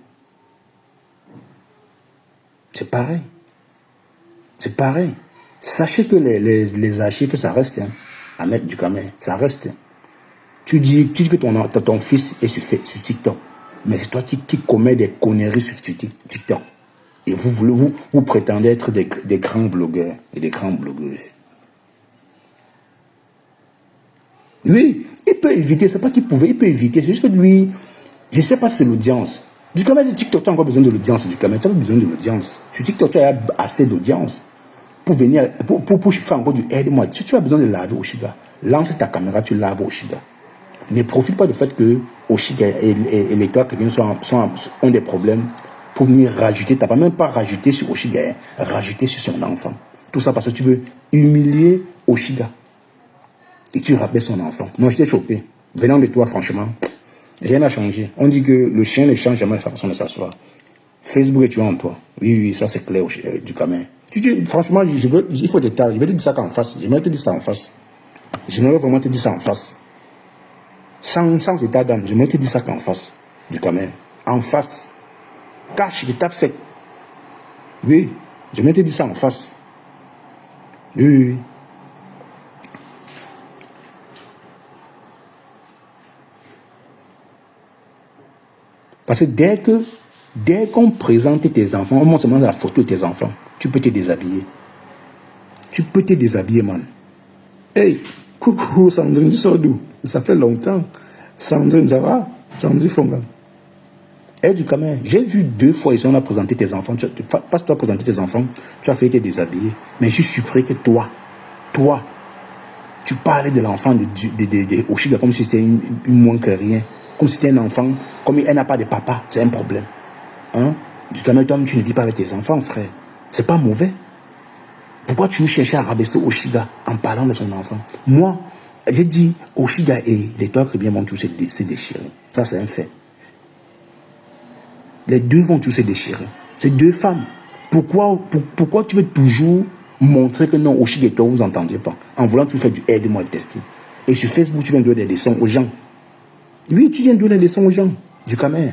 C'est pareil. C'est pareil. Sachez que les archives, ça reste. Hein. À mettre du caméra, ça reste. Tu dis que ton fils est sur TikTok. Mais c'est toi qui commets des conneries sur TikTok. Et vous prétendez être des grands blogueurs et des grandes blogueuses. Oui, il peut éviter, c'est pas qu'il pouvait, il peut éviter. C'est juste que lui, je ne sais pas si c'est l'audience. Du coup, sur TikTok, tu as encore besoin de l'audience. Du caméra, tu as besoin de l'audience. Sur TikTok, tu as assez d'audience pour venir, pour faire encore du aide-moi. Si tu as besoin de laver Oshiga, lance ta caméra, tu laves Oshiga. Ne profite pas du fait que Oshiga et les toits chrétiens ont des problèmes pour venir rajouter. Tu n'as pas même pas rajouté sur Oshiga, hein, rajouter sur son enfant. Tout ça parce que tu veux humilier Oshiga. Et tu rappelles son enfant. Non, j'étais choqué. Venant de toi, franchement, rien n'a changé. On dit que le chien ne change jamais sa façon de s'asseoir. Facebook est tuant en toi. Oui, oui, ça c'est clair du caméra. Franchement, il faut te taire. Je vais te dire ça en face. J'aimerais te dire ça en face. J'aimerais vraiment te dire ça en face. Sans état d'âme, je me te dis ça qu'en face du caméra. En face. Cache, je tape sec. Oui, je me te dis ça en face. Oui, oui, oui. Parce que dès qu'on présente tes enfants, on montre seulement la photo de tes enfants, tu peux te déshabiller. Tu peux te déshabiller, man. Hey, coucou, Sandrine, tu sors d'où? Ça fait longtemps. Sandrine, ça va? Sandrine Fonga. Et du caméra, j'ai vu 2 fois ici, on a présenté tes enfants. Parce que tu as présenté tes enfants, tu as fait te déshabiller. Mais je suis surpris que toi, tu parlais de l'enfant de Oshiga comme si c'était une moins que rien. Comme si c'était un enfant, comme elle n'a pas de papa, c'est un problème. Hein? Du caméra, toi, tu ne vis pas avec tes enfants, frère. C'est pas mauvais. Pourquoi tu cherches à rabaisser Oshiga en parlant de son enfant? Moi, j'ai dit, Oshiga et les toits chrétiens vont tous se déchirer. Ça, c'est un fait. Les deux vont tous se déchirer. C'est 2 femmes. Pourquoi tu veux toujours montrer que non, Oshiga et toi, vous n'entendiez pas? En voulant tout faire du aide-moi à tester. Et sur Facebook, tu viens de donner des leçons aux gens. Oui, tu viens de donner des leçons aux gens. Du caméra.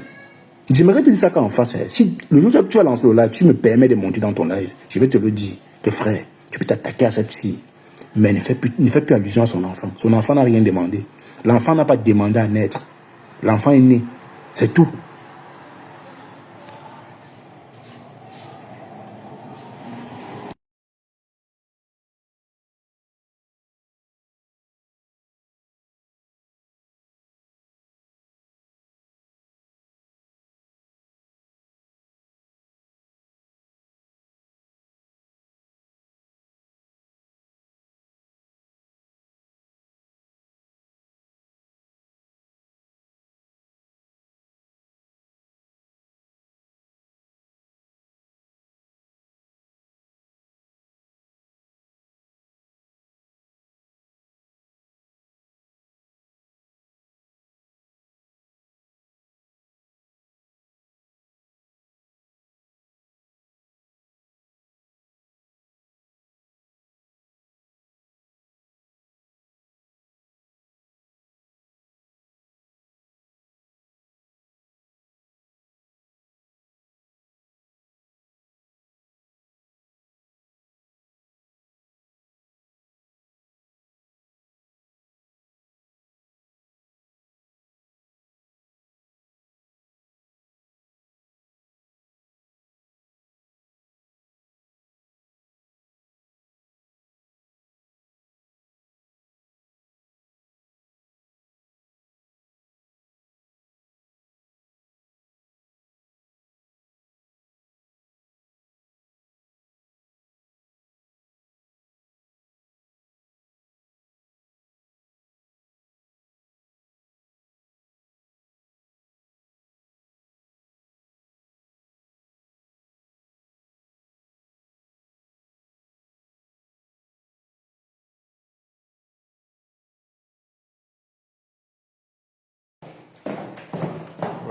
J'aimerais te dire ça quand en face. Si le jour où tu vas lancer le live, tu me permets de monter dans ton live, je vais te le dire. Que frère, tu peux t'attaquer à cette fille. Mais ne fais plus allusion à son enfant. Son enfant n'a rien demandé. L'enfant n'a pas demandé à naître. L'enfant est né. C'est tout.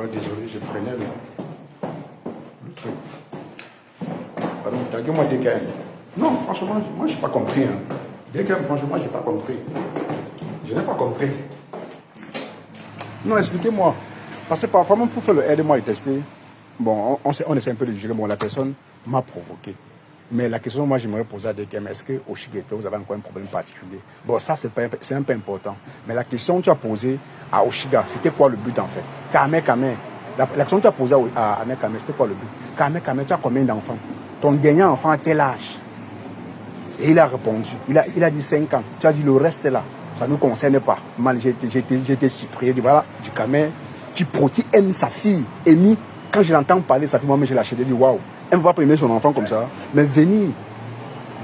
Ouais, désolé, je prenais le truc. Pardon, t'as dit moi DKM. Non, franchement, moi, je n'ai pas compris. Hein. DKM, franchement, je n'ai pas compris. Je n'ai pas compris. Non, expliquez-moi. Parce que parfois, même pour faire le aide-moi et tester, bon, on essaie un peu de juger. Bon, la personne m'a provoqué. Mais la question, moi, j'aimerais poser à DKM, est-ce que au Oshigeto, vous avez encore un problème particulier? Bon, ça, c'est un peu important. Mais la question que tu as posée à Oshiga, c'était quoi le but en fait? Kame. La question que tu as posée à Kame, c'était quoi le but? Kame, tu as combien d'enfants? Ton dernier enfant, à quel âge? Et il a répondu. Il a dit 5 ans. Tu as dit le reste là. Ça ne nous concerne pas. Mal, j'étais surpris. J'ai dit voilà, du Kame qui aime sa fille. Amy, quand je l'entends parler, sa fille, moi-même, je l'achète. J'ai dit waouh. Elle ne va pas aimer son enfant comme ça. Mais venir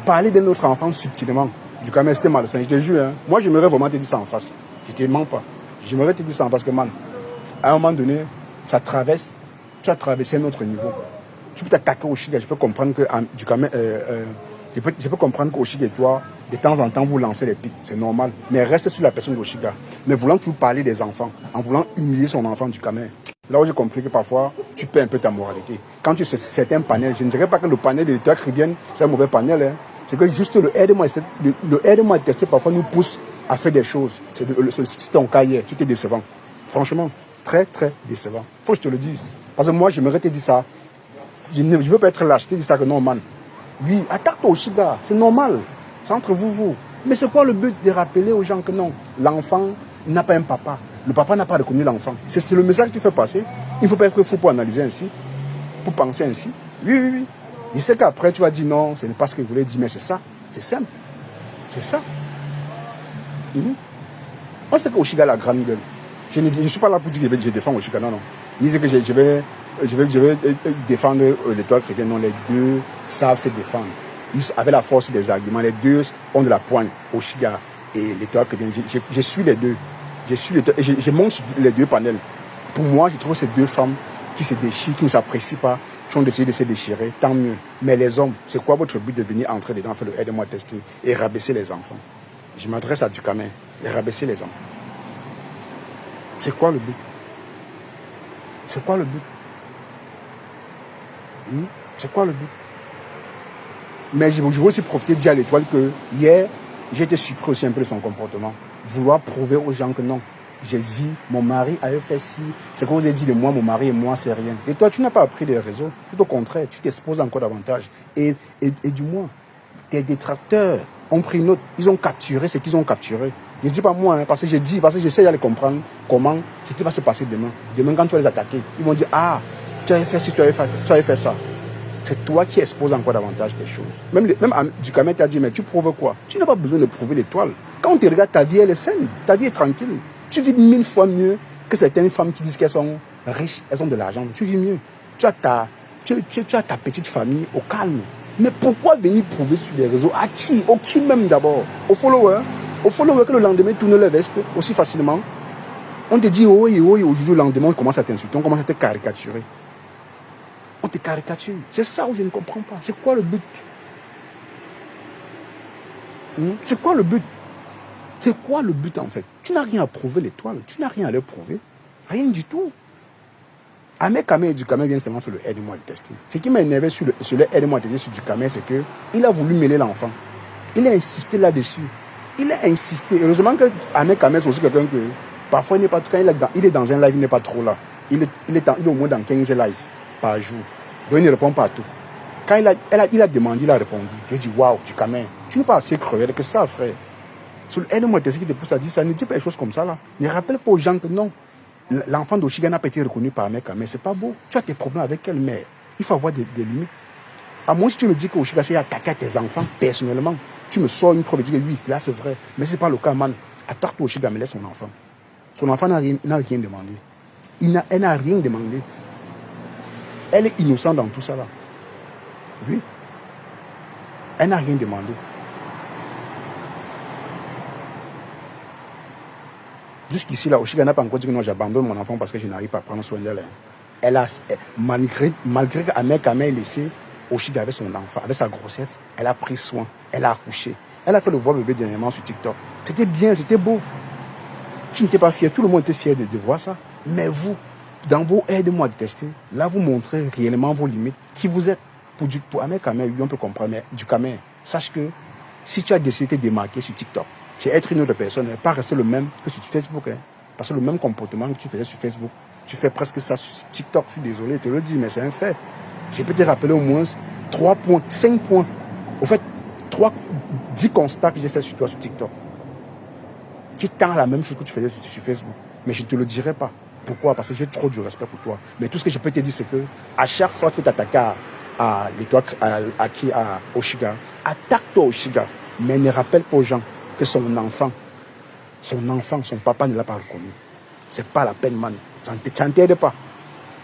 parler d'un autre enfant subtilement, du Kame, c'était malsain. Je te jure, hein. Moi, j'aimerais vraiment te dire ça en face. Je ne te mens pas. J'aimerais te dire ça en face que, man, à un moment donné, ça traverse. Tu as traversé un autre niveau. Tu peux t'attaquer au Shiga. Je peux comprendre que du Kame, je peux comprendre qu'au Shiga et toi, de temps en temps, vous lancez les pics. C'est normal. Mais reste sur la personne d'Oshiga. Mais voulant toujours parler des enfants, en voulant humilier son enfant du Kame. Là où j'ai compris que parfois, tu perds un peu ta moralité. Quand tu sais certains panels, je ne dirais pas que le panel de l'étoile caribéenne, c'est un mauvais panel. Hein. C'est que juste le aide-moi à tester parfois nous pousse à faire des choses. C'est ton cas hier, tu t'es décevant. Franchement, très, très décevant. Faut que je te le dise. Parce que moi, j'aimerais te dire ça. Je ne veux pas être lâche. Je te dis ça que non, man. Oui, attaque-toi au Shiga. C'est normal. C'est entre vous. Mais c'est quoi le but de rappeler aux gens que non, l'enfant n'a pas un papa. Le papa n'a pas reconnu l'enfant. C'est le message que tu fais passer. Il ne faut pas être fou pour analyser ainsi, pour penser ainsi. Oui. Je sais qu'après, tu vas dire non, ce n'est pas ce que je voulais dire, mais c'est ça. C'est simple. C'est ça. On sait qu'Oshiga a la grande gueule. Je ne suis pas là pour dire que je défends Oshiga, non. Ni dire que je vais défendre l'étoile chrétienne. Non, les deux savent se défendre. Ils, avec la force des arguments, les deux ont de la poigne, Oshiga et l'étoile chrétienne. Je suis les deux. Je monte sur les deux panels. Pour moi, je trouve ces deux femmes qui se déchirent, qui ne s'apprécient pas, qui ont décidé de se déchirer, tant mieux. Mais les hommes, c'est quoi votre but de venir entrer dedans, faire le aide-moi tester et rabaisser les enfants? Je m'adresse à Dukame et rabaisser les enfants. C'est quoi le but? C'est quoi le but? C'est quoi le but? Mais je veux aussi profiter de dire à l'étoile que hier, j'ai été surpris aussi un peu de son comportement. Vouloir prouver aux gens que non, j'ai vu, mon mari avait fait ci. C'est qu'on vous a dit de moi, mon mari et moi, c'est rien. Et toi, tu n'as pas appris des réseaux. Tout au contraire, tu t'exposes encore davantage. Et du moins, tes détracteurs ont pris note. Ils ont capturé ce qu'ils ont capturé. Je ne dis pas moi, hein, parce que j'essaie d'aller comprendre comment ce qui va se passer demain. Demain, quand tu vas les attaquer, ils vont dire, ah, tu avais fait ci, tu avais fait ça. C'est toi qui exposes encore davantage tes choses. Même Dukame t'a dit, mais tu prouves quoi? Tu n'as pas besoin de prouver l'étoile. Quand on te regarde, ta vie, elle est saine. Ta vie est tranquille. Tu vis 1000 fois mieux que certaines femmes qui disent qu'elles sont riches, elles ont de l'argent. Tu vis mieux. Tu as ta petite famille au calme. Mais pourquoi venir prouver sur les réseaux? À qui? Au qui même d'abord? Aux followers? Aux followers que le lendemain tournent leur veste aussi facilement. On te dit, oui, aujourd'hui, le lendemain, on commence à t'insulter, on commence à te caricaturer. On te caricature. C'est ça où je ne comprends pas. C'est quoi le but? C'est quoi le but? C'est quoi le but en fait? Tu n'as rien à prouver l'étoile. Tu n'as rien à leur prouver. Rien du tout. Kame et Dukame viennent seulement sur le aide-moi à tester. Ce qui m'a énervé sur le aide-moi à tester sur Dukame, c'est qu'il a voulu mêler l'enfant. Il a insisté là-dessus. Il a insisté. Heureusement que Kame c'est aussi quelqu'un que parfois il n'est pas quand il est dans un live, il n'est pas trop là. Il est au moins dans 15 lives par jour. Donc il ne répond pas à tout. Quand il a demandé, il a répondu. J'ai dit waouh, Dukame, tu n'es pas assez cruel que ça, frère. Sur le aide-moi à tester qui te pousse à dire ça, ne dis pas des choses comme ça là. Ne rappelle pas aux gens que non. L'enfant d'Oshiga n'a pas été reconnu par Kame, c'est pas beau. Tu as tes problèmes avec elle, mais il faut avoir des limites. À moins si tu me dis que Oshiga s'est attaqué à tes enfants personnellement, tu me sors une preuve et dis que oui, là c'est vrai. Mais c'est pas le cas, man. Attaque-toi Oshiga, mais laisse son enfant. Son enfant n'a rien demandé. Elle n'a rien demandé. Elle est innocente dans tout ça là. Oui. Elle n'a rien demandé. Jusqu'ici, là, Oshiga n'a pas encore dit que non, j'abandonne mon enfant parce que je n'arrive pas à prendre soin d'elle. Malgré qu'Kame ait laissé Oshiga avec son enfant, avec sa grossesse, elle a pris soin, elle a accouché. Elle a fait le voir bébé dernièrement sur TikTok. C'était bien, c'était beau. Tu n'étais pas fier, tout le monde était fier de voir ça. Mais vous, dans vos aide-moi à détester, là, vous montrez réellement vos limites, qui vous êtes. Pour un mec Kamer, oui, on peut comprendre, mais du Kamer, sache que si tu as décidé de te démarquer sur TikTok, c'est être une autre personne, pas rester le même que sur Facebook. Hein. Parce que le même comportement que tu faisais sur Facebook, tu fais presque ça sur TikTok. Je suis désolé de te le dire, mais c'est un fait. Je peux te rappeler au moins 3 points, 5 points. Au fait, 10 constats que j'ai fait sur toi sur TikTok. Qui tend la même chose que tu faisais sur Facebook. Mais je ne te le dirai pas. Pourquoi? Parce que j'ai trop du respect pour toi. Mais tout ce que je peux te dire, c'est que à chaque fois que tu attaques à Oshiga, attaque-toi Oshiga. Mais ne rappelle pas aux gens que son enfant, son papa ne l'a pas reconnu. C'est pas la peine, man. Ça ne t'aide pas.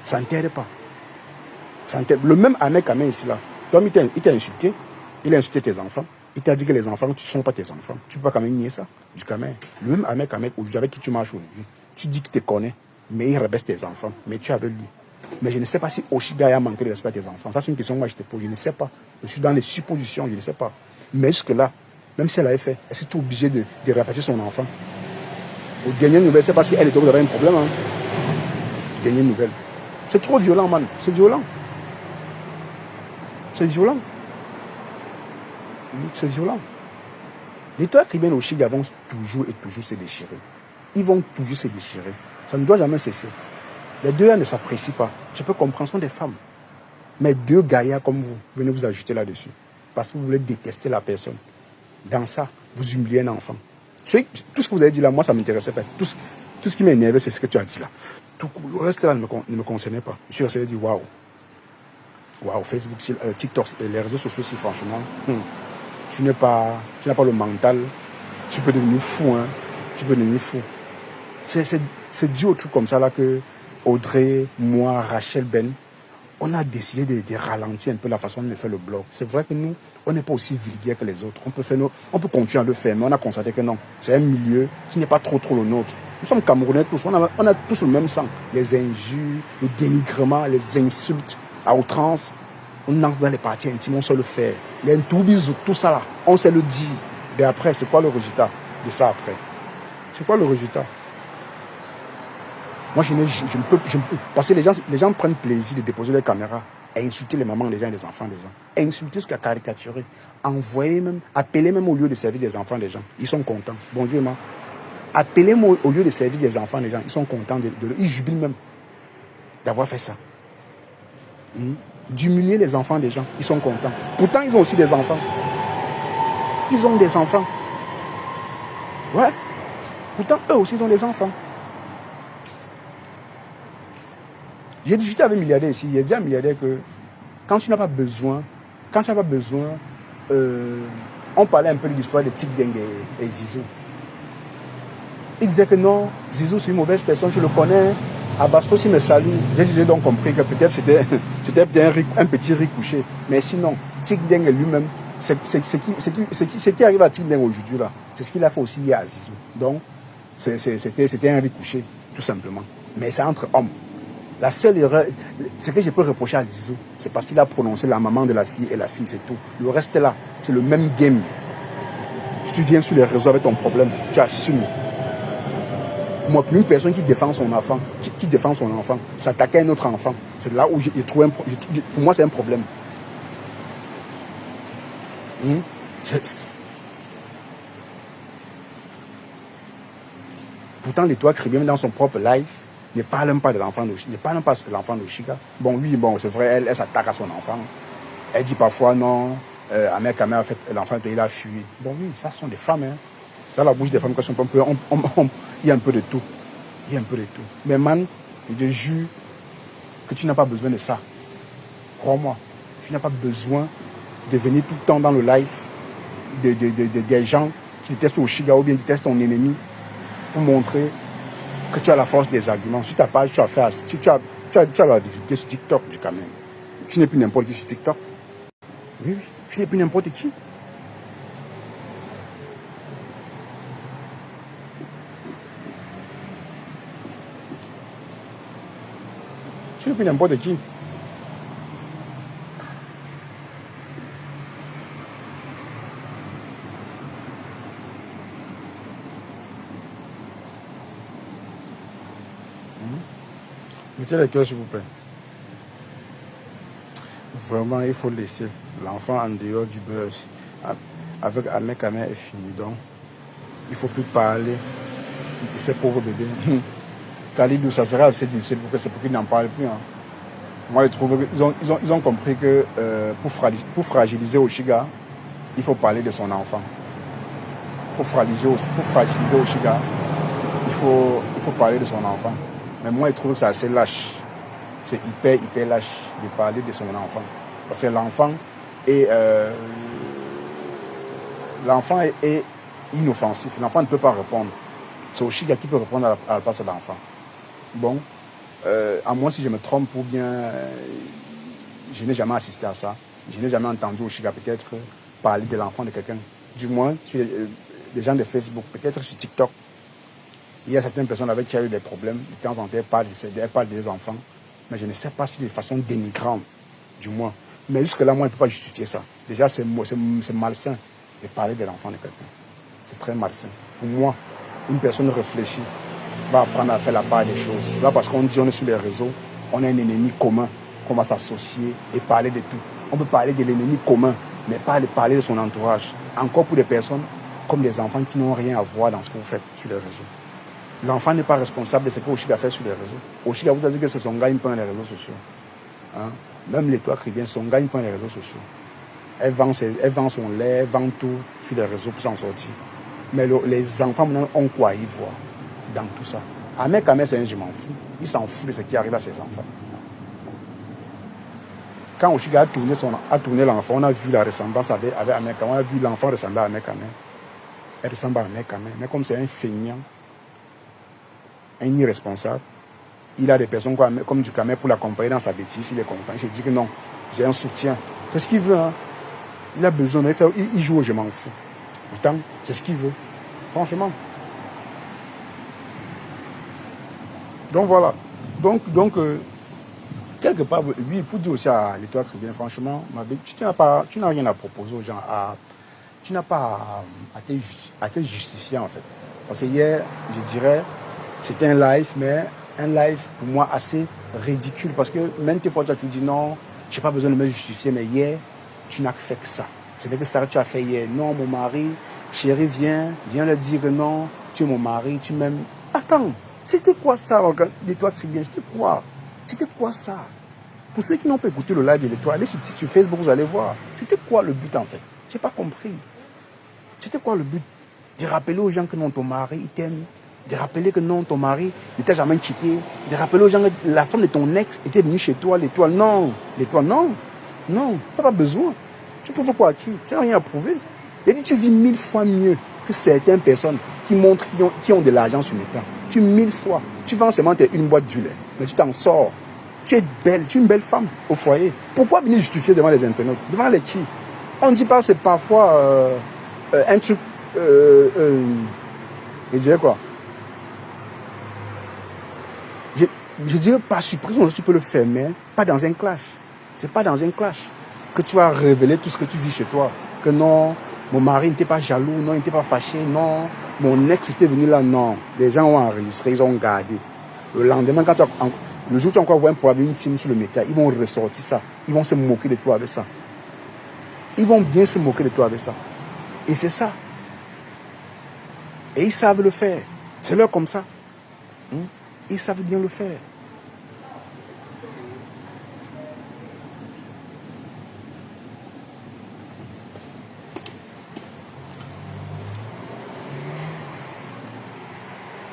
Ça ne t'aide pas. Le même Ahmed Kamer ici, là. Toi, il t'a insulté. Il a insulté tes enfants. Il t'a dit que les enfants, tu ne sont pas tes enfants. Tu ne peux pas quand même nier ça, du Kamer. Le même Ahmed Kamer, avec qui tu marches aujourd'hui, tu dis qu'il te connaît, mais il rabaisse tes enfants. Mais tu es avec lui. Mais je ne sais pas si Oshiga a manqué de respect à tes enfants. Ça, c'est une question que moi je te pose. Je ne sais pas. Je suis dans les suppositions, je ne sais pas. Mais jusque-là, même si elle avait fait, est-ce que tu es obligé de rabaisser son enfant? Aux dernières nouvelles, c'est parce qu'elle est avec un problème. Hein. Dernière nouvelle. C'est trop violent, man. C'est violent. C'est violent. C'est violent. Les trois criminels Oshiga vont toujours et toujours se déchirer. Ils vont toujours se déchirer. Ça ne doit jamais cesser. Les deux ne s'apprécient pas. Je peux comprendre, ce sont des femmes. Mais deux gaillards comme vous, venez vous ajouter là-dessus. Parce que vous voulez détester la personne. Dans ça, vous humiliez un enfant. Tout ce que vous avez dit là, moi, ça ne m'intéressait pas. Tout ce qui m'énervait, c'est ce que tu as dit là. Le reste là ne me concernait pas. Je suis resté et dit, waouh. Waouh, Facebook, TikTok, les réseaux sociaux, si franchement, tu n'as pas le mental, tu peux devenir fou. Hein. Tu peux devenir fou. C'est dû au truc comme ça là que Audrey, moi, Rachel, Ben, on a décidé de ralentir un peu la façon de faire le blog. C'est vrai que nous, on n'est pas aussi vulgaire que les autres. On peut continuer à le faire, mais on a constaté que non. C'est un milieu qui n'est pas trop le nôtre. Nous sommes Camerounais tous. On a tous le même sang. Les injures, le dénigrement, les insultes à outrance. On entre dans les parties intimes, on sait le faire. Les bisous, tout ça là, on sait le dire. Mais après, c'est quoi le résultat de ça après? C'est quoi le résultat? Moi, je ne peux. Parce que les gens prennent plaisir de déposer leur caméra à insulter les mamans des gens et les enfants des gens. À insulter jusqu'à caricaturer. Envoyer même, appeler même au lieu de service des enfants des gens. Ils sont contents. Bonjour, maman. Appeler au lieu de service des enfants des gens. Ils sont contents. Ils jubilent même d'avoir fait ça. D'humilier les enfants des gens. Ils sont contents. Pourtant, ils ont aussi des enfants. Ils ont des enfants. Ouais. Pourtant, eux aussi, ils ont des enfants. J'ai discuté avec un milliardaire ici. Il a dit à un milliardaire que quand tu n'as pas besoin, on parlait un peu de l'histoire de Tic Deng et Zizou. Il disait que non, Zizou c'est une mauvaise personne, je le connais. Abastos il me salue. J'ai donc compris que peut-être c'était un petit riz couché. Mais sinon, Tic Deng lui-même, ce qui arrive à Tic Deng aujourd'hui là, c'est ce qu'il a fait aussi hier à Zizou. Donc, c'était un riz couché, tout simplement. Mais c'est entre hommes. La seule erreur, ce que je peux reprocher à Zizou, c'est parce qu'il a prononcé la maman de la fille et la fille, c'est tout. Le reste là, c'est le même game. Si tu viens sur les réseaux avec ton problème, tu assumes. Moi, une personne qui défend son enfant, s'attaquer à un autre enfant, c'est là où j'ai trouvé pour moi, c'est un problème. Pourtant, l'Étoile Cribien, dans son propre live, ne parle même pas de l'enfant d'Oshiga. Bon, oui, bon, c'est vrai, elle s'attaque à son enfant. Elle dit parfois non, Ahmed Kamer a fait l'enfant, il a fui. Bon, oui, ça sont des femmes. Hein. Dans la bouche des femmes, il y a un peu de tout. Il y a un peu de tout. Mais man, je te jure que tu n'as pas besoin de ça. Crois-moi, tu n'as pas besoin de venir tout le temps dans le live des gens qui testent Oshiga ou bien qui testent ton ennemi pour montrer que tu as la force des arguments. Sur ta page, tu as la difficulté sur TikTok, quand même. Tu n'es plus n'importe qui sur TikTok. Oui, tu n'es plus n'importe qui. Tu n'es plus n'importe qui. Mettez les cœurs, s'il vous plaît. Vraiment, il faut laisser l'enfant en dehors du buzz. Avec Ahmed est fini. Donc, il ne faut plus parler de ces pauvres bébés. Khalidou, ça sera assez difficile c'est pour qu'ils n'en parlent plus. Hein. Moi, je trouve qu'ils ont compris que pour fragiliser Oshiga, il faut parler de son enfant. Pour fragiliser Oshiga, il faut parler de son enfant. Mais moi, je trouve que c'est assez lâche. C'est hyper lâche de parler de son enfant. Parce que l'enfant est inoffensif. L'enfant ne peut pas répondre. C'est Oshiga qui peut répondre à la place de l'enfant. Bon, à moi si je me trompe ou bien je n'ai jamais assisté à ça. Je n'ai jamais entendu Oshiga peut-être parler de l'enfant de quelqu'un. Du moins, sur les gens de Facebook, peut-être sur TikTok. Il y a certaines personnes avec qui il y a eu des problèmes. De temps en temps, elles parlent des enfants. Mais je ne sais pas si de façon dénigrante, du moins. Mais jusque-là, moi, je ne peux pas justifier ça. Déjà, c'est malsain de parler de l'enfant de quelqu'un. C'est très malsain. Pour moi, une personne réfléchie va apprendre à faire la part des choses. Là, parce qu'on dit on est sur les réseaux, on a un ennemi commun qu'on va s'associer et parler de tout. On peut parler de l'ennemi commun, mais pas de parler de son entourage. Encore pour des personnes comme des enfants qui n'ont rien à voir dans ce que vous faites sur les réseaux. L'enfant n'est pas responsable de ce que Oshiga fait sur les réseaux. Oshiga vous a dit que c'est son gagne-pain les réseaux sociaux. Hein? Même les toits chrétiens, son gagne-pain les réseaux sociaux. Elle vend son lait, elle vend tout sur les réseaux pour s'en sortir. Mais les enfants maintenant ont quoi à y voir dans tout ça. Ahmed Kamel, c'est un je m'en fous. Il s'en fout de ce qui arrive à ses enfants. Quand Oshiga a tourné l'enfant, on a vu la ressemblance avec Ahmed Kamel. On a vu l'enfant ressembler à Ahmed Kamel. Elle ressemble à Ahmed Kamel. Mais comme c'est un feignant, un irresponsable, il a des personnes comme du Kamel pour l'accompagner dans sa bêtise. Il est content. Il se dit que non, j'ai un soutien. C'est ce qu'il veut. Hein. Il a besoin. Il joue au je m'en fous. Pourtant, c'est ce qu'il veut. Franchement. Donc voilà. Donc quelque part, oui, pour dire aussi à l'étoile chrétienne, franchement, tu n'as rien à proposer aux gens. Tu n'as pas à te justifier en fait. Parce que hier, je dirais, c'était un live, mais un live pour moi assez ridicule. Parce que même tes fois, tu dis non, je n'ai pas besoin de me justifier, mais hier, tu n'as fait que ça. C'est que ça que tu as fait hier. Non, mon mari, chérie, viens leur dire que non, tu es mon mari, tu m'aimes. Attends, c'était quoi ça, l'étoile chrétienne? C'était quoi ça? Pour ceux qui n'ont pas écouté le live de l'étoile, allez sur Facebook, vous allez voir. C'était quoi le but en fait? Je n'ai pas compris. C'était quoi le but? De rappeler aux gens que non, ton mari, il t'aime. De rappeler que non, ton mari ne t'a jamais quitté. De rappeler aux gens que la femme de ton ex était venue chez toi, l'étoile. Non, l'étoile, non. Non, tu n'as pas besoin. Tu prouves quoi à qui? Tu n'as rien à prouver. Et tu vis 1000 fois mieux que certaines personnes qui montrent qui ont de l'argent sur l'état. Tu 1000 fois. Tu vends seulement une boîte du lait. Mais tu t'en sors. Tu es belle, tu es une belle femme au foyer. Pourquoi venir justifier devant les internautes? Devant les qui? On dit pas c'est parfois un truc... je dirais quoi? Je dirais par surprise, tu peux le faire, mais pas dans un clash. C'est pas dans un clash que tu vas révéler tout ce que tu vis chez toi. Que non, mon mari n'était pas jaloux, non, il n'était pas fâché, non, mon ex était venu là, non. Les gens ont enregistré, ils ont gardé. Le lendemain, le jour où tu as encore vu un problème intime sur le métal, ils vont ressortir ça. Ils vont se moquer de toi avec ça. Ils vont bien se moquer de toi avec ça. Et c'est ça. Et ils savent le faire. C'est leur comme ça. Ils savent bien le faire.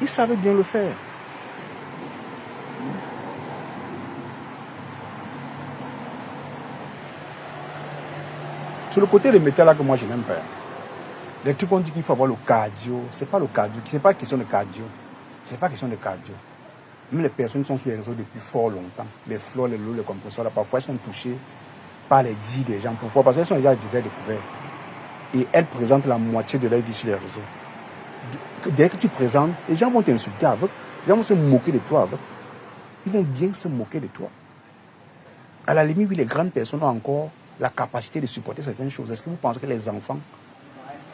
Ils savent bien le faire. C'est le côté de métal là que moi je n'aime pas. Les trucs qu'on dit qu'il faut avoir le cardio, c'est pas le cardio, c'est pas question de cardio. C'est pas question de cardio. Même les personnes qui sont sur les réseaux depuis fort longtemps, les fleurs, les loups, les compresseurs, là, parfois elles sont touchées par les dits des gens. Pourquoi? Parce qu'elles sont déjà visées découvertes. Et elles présentent la moitié de leur vie sur les réseaux. Dès que tu présentes, les gens vont t'insulter avec. Les gens vont se moquer de toi avec. Ils vont bien se moquer de toi. À la limite, oui, les grandes personnes ont encore la capacité de supporter certaines choses. Est-ce que vous pensez que les enfants,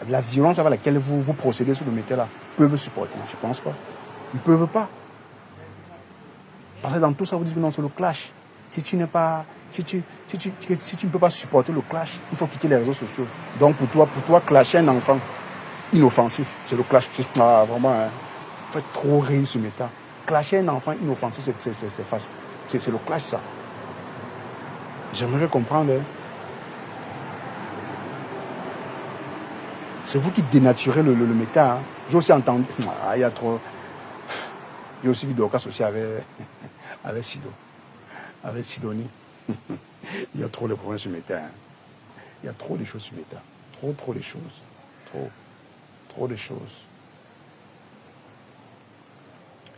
la violence avec laquelle vous procédez sur le métier là, peuvent supporter? Je ne pense pas. Ils ne peuvent pas. Parce que dans tout ça, vous dites que non, c'est le clash. Si tu n'es pas... Si tu ne peux pas supporter le clash, il faut quitter les réseaux sociaux. Donc pour toi, clasher un enfant inoffensif, c'est le clash. Ah, vraiment, hein. Vous faites trop rire ce méta. Clasher un enfant inoffensif, c'est facile. C'est le clash, ça. J'aimerais comprendre. Hein. C'est vous qui dénaturez le méta. Hein. J'ai aussi entendu... Ah, il y a trop... J'ai aussi vu Dorcas aussi avec Sido. Avec Sidonie. Il y a trop de problèmes sur Meta. Hein. Il y a trop de choses sur Meta. Trop de choses. Trop de choses.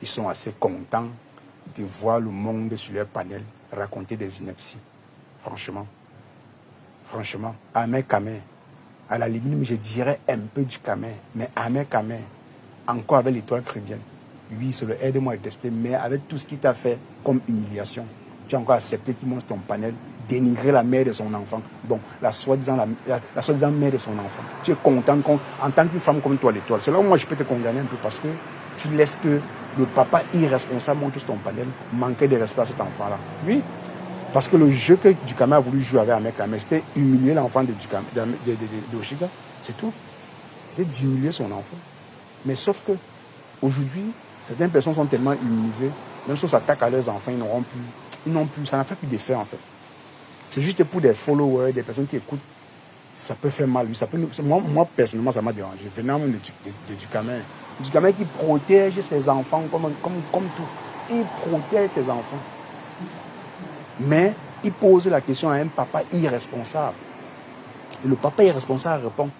Ils sont assez contents de voir le monde sur leur panel raconter des inepties. Franchement. Ahmed Kamer. À la limite, je dirais un peu du Kamer. Mais Ahmed Kamer, encore avec l'étoile chrétienne. Oui, c'est le aide-moi à tester, mais avec tout ce qu'il t'a fait comme humiliation, tu as encore accepté qu'il monte ton panel, dénigrer la mère de son enfant. Bon, la soi-disant mère de son enfant. Tu es content en tant qu'une femme comme toi, l'étoile. C'est là où moi je peux te condamner un peu parce que tu laisses que le papa irresponsable monte sur ton panel, manquer de respect à cet enfant-là. Oui, parce que le jeu que Dukame a voulu jouer avec Ahmed Kamer, c'était humilier l'enfant de Oshiga. C'est tout. C'était d'humilier son enfant. Mais sauf que, aujourd'hui, certaines personnes sont tellement immunisées, même si on s'attaque à leurs enfants, ils n'ont plus, ça n'a fait plus d'effet en fait. C'est juste pour des followers, des personnes qui écoutent, ça peut faire mal. Moi personnellement, ça m'a dérangé. Venant même de Dukame. Dukame qui protège ses enfants comme tout. Il protège ses enfants. Mais il pose la question à un papa irresponsable. Et le papa irresponsable répond.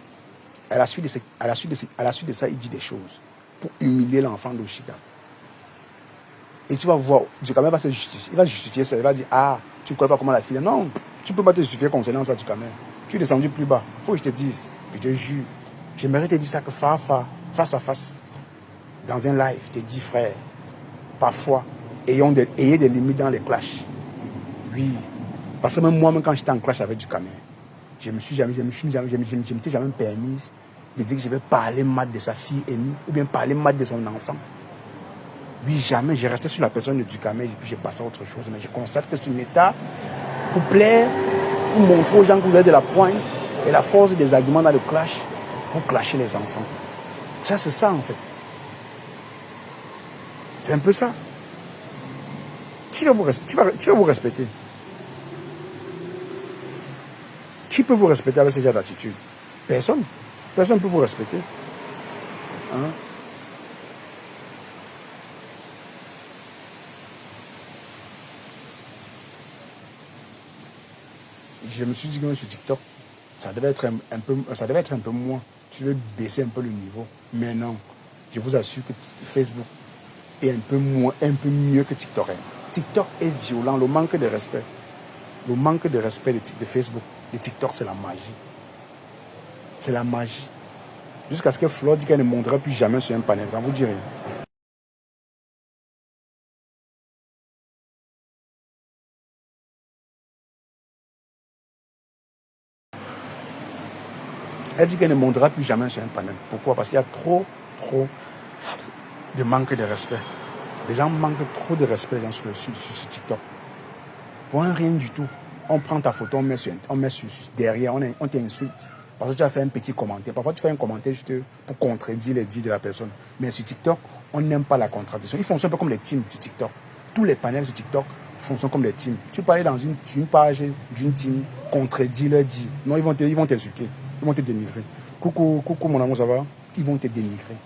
À la suite de ça, il dit des choses pour humilier l'enfant d'Oshiga. Et tu vas voir, Dukame va se justifier. Il va justifier ça. Il va dire, ah, tu ne connais pas comment la fille est. Non, tu ne peux pas te justifier concernant ça, Dukame. Tu es descendu plus bas. Il faut que je te dise, je te jure. J'aimerais te dire ça que face à face, dans un live, je te dis, frère, parfois, ayez des limites dans les clashs. Oui. Parce que même moi-même, quand j'étais en clash avec Dukame, je m'étais jamais permis de dire que je vais parler mal de sa fille aimée ou bien parler mal de son enfant. Oui, jamais. Je restais sur la personne de Dukame et puis j'ai passé à autre chose. Mais je constate que c'est un état pour plaire, pour montrer aux gens que vous avez de la poigne et la force des arguments dans le clash, vous clashez les enfants. Ça, c'est ça en fait. C'est un peu ça. Qui va vous respecter? Qui peut vous respecter avec ce genre d'attitude? Personne. Personne ne peut vous respecter. Hein? Je me suis dit que sur TikTok, ça devait être un peu moins. Tu veux baisser un peu le niveau. Mais non. Je vous assure que Facebook est un peu mieux que TikTok. TikTok est violent. Le manque de respect. Le manque de respect de Facebook, de TikTok, c'est la magie. C'est la magie. Jusqu'à ce que Flo dit qu'elle ne montrerait plus jamais sur un panel. Ça vous dit rien. Elle dit qu'elle ne montera plus jamais sur un panel. Pourquoi? Parce qu'il y a trop de manque de respect. Les gens manquent trop de respect sur TikTok. Pour un rien du tout. On prend ta photo, on met derrière, on t'insulte. Parce que tu as fait un petit commentaire. Parfois, tu fais un commentaire juste pour contredire les dits de la personne. Mais sur TikTok, on n'aime pas la contradiction. Ils fonctionnent un peu comme les teams sur TikTok. Tous les panels sur TikTok fonctionnent comme des teams. Tu peux aller dans une page d'une team, contredire leur dit. Non, ils vont t'insulter. Ils vont te dénigrer. Coucou mon amour, ça va? Ils vont te dénigrer.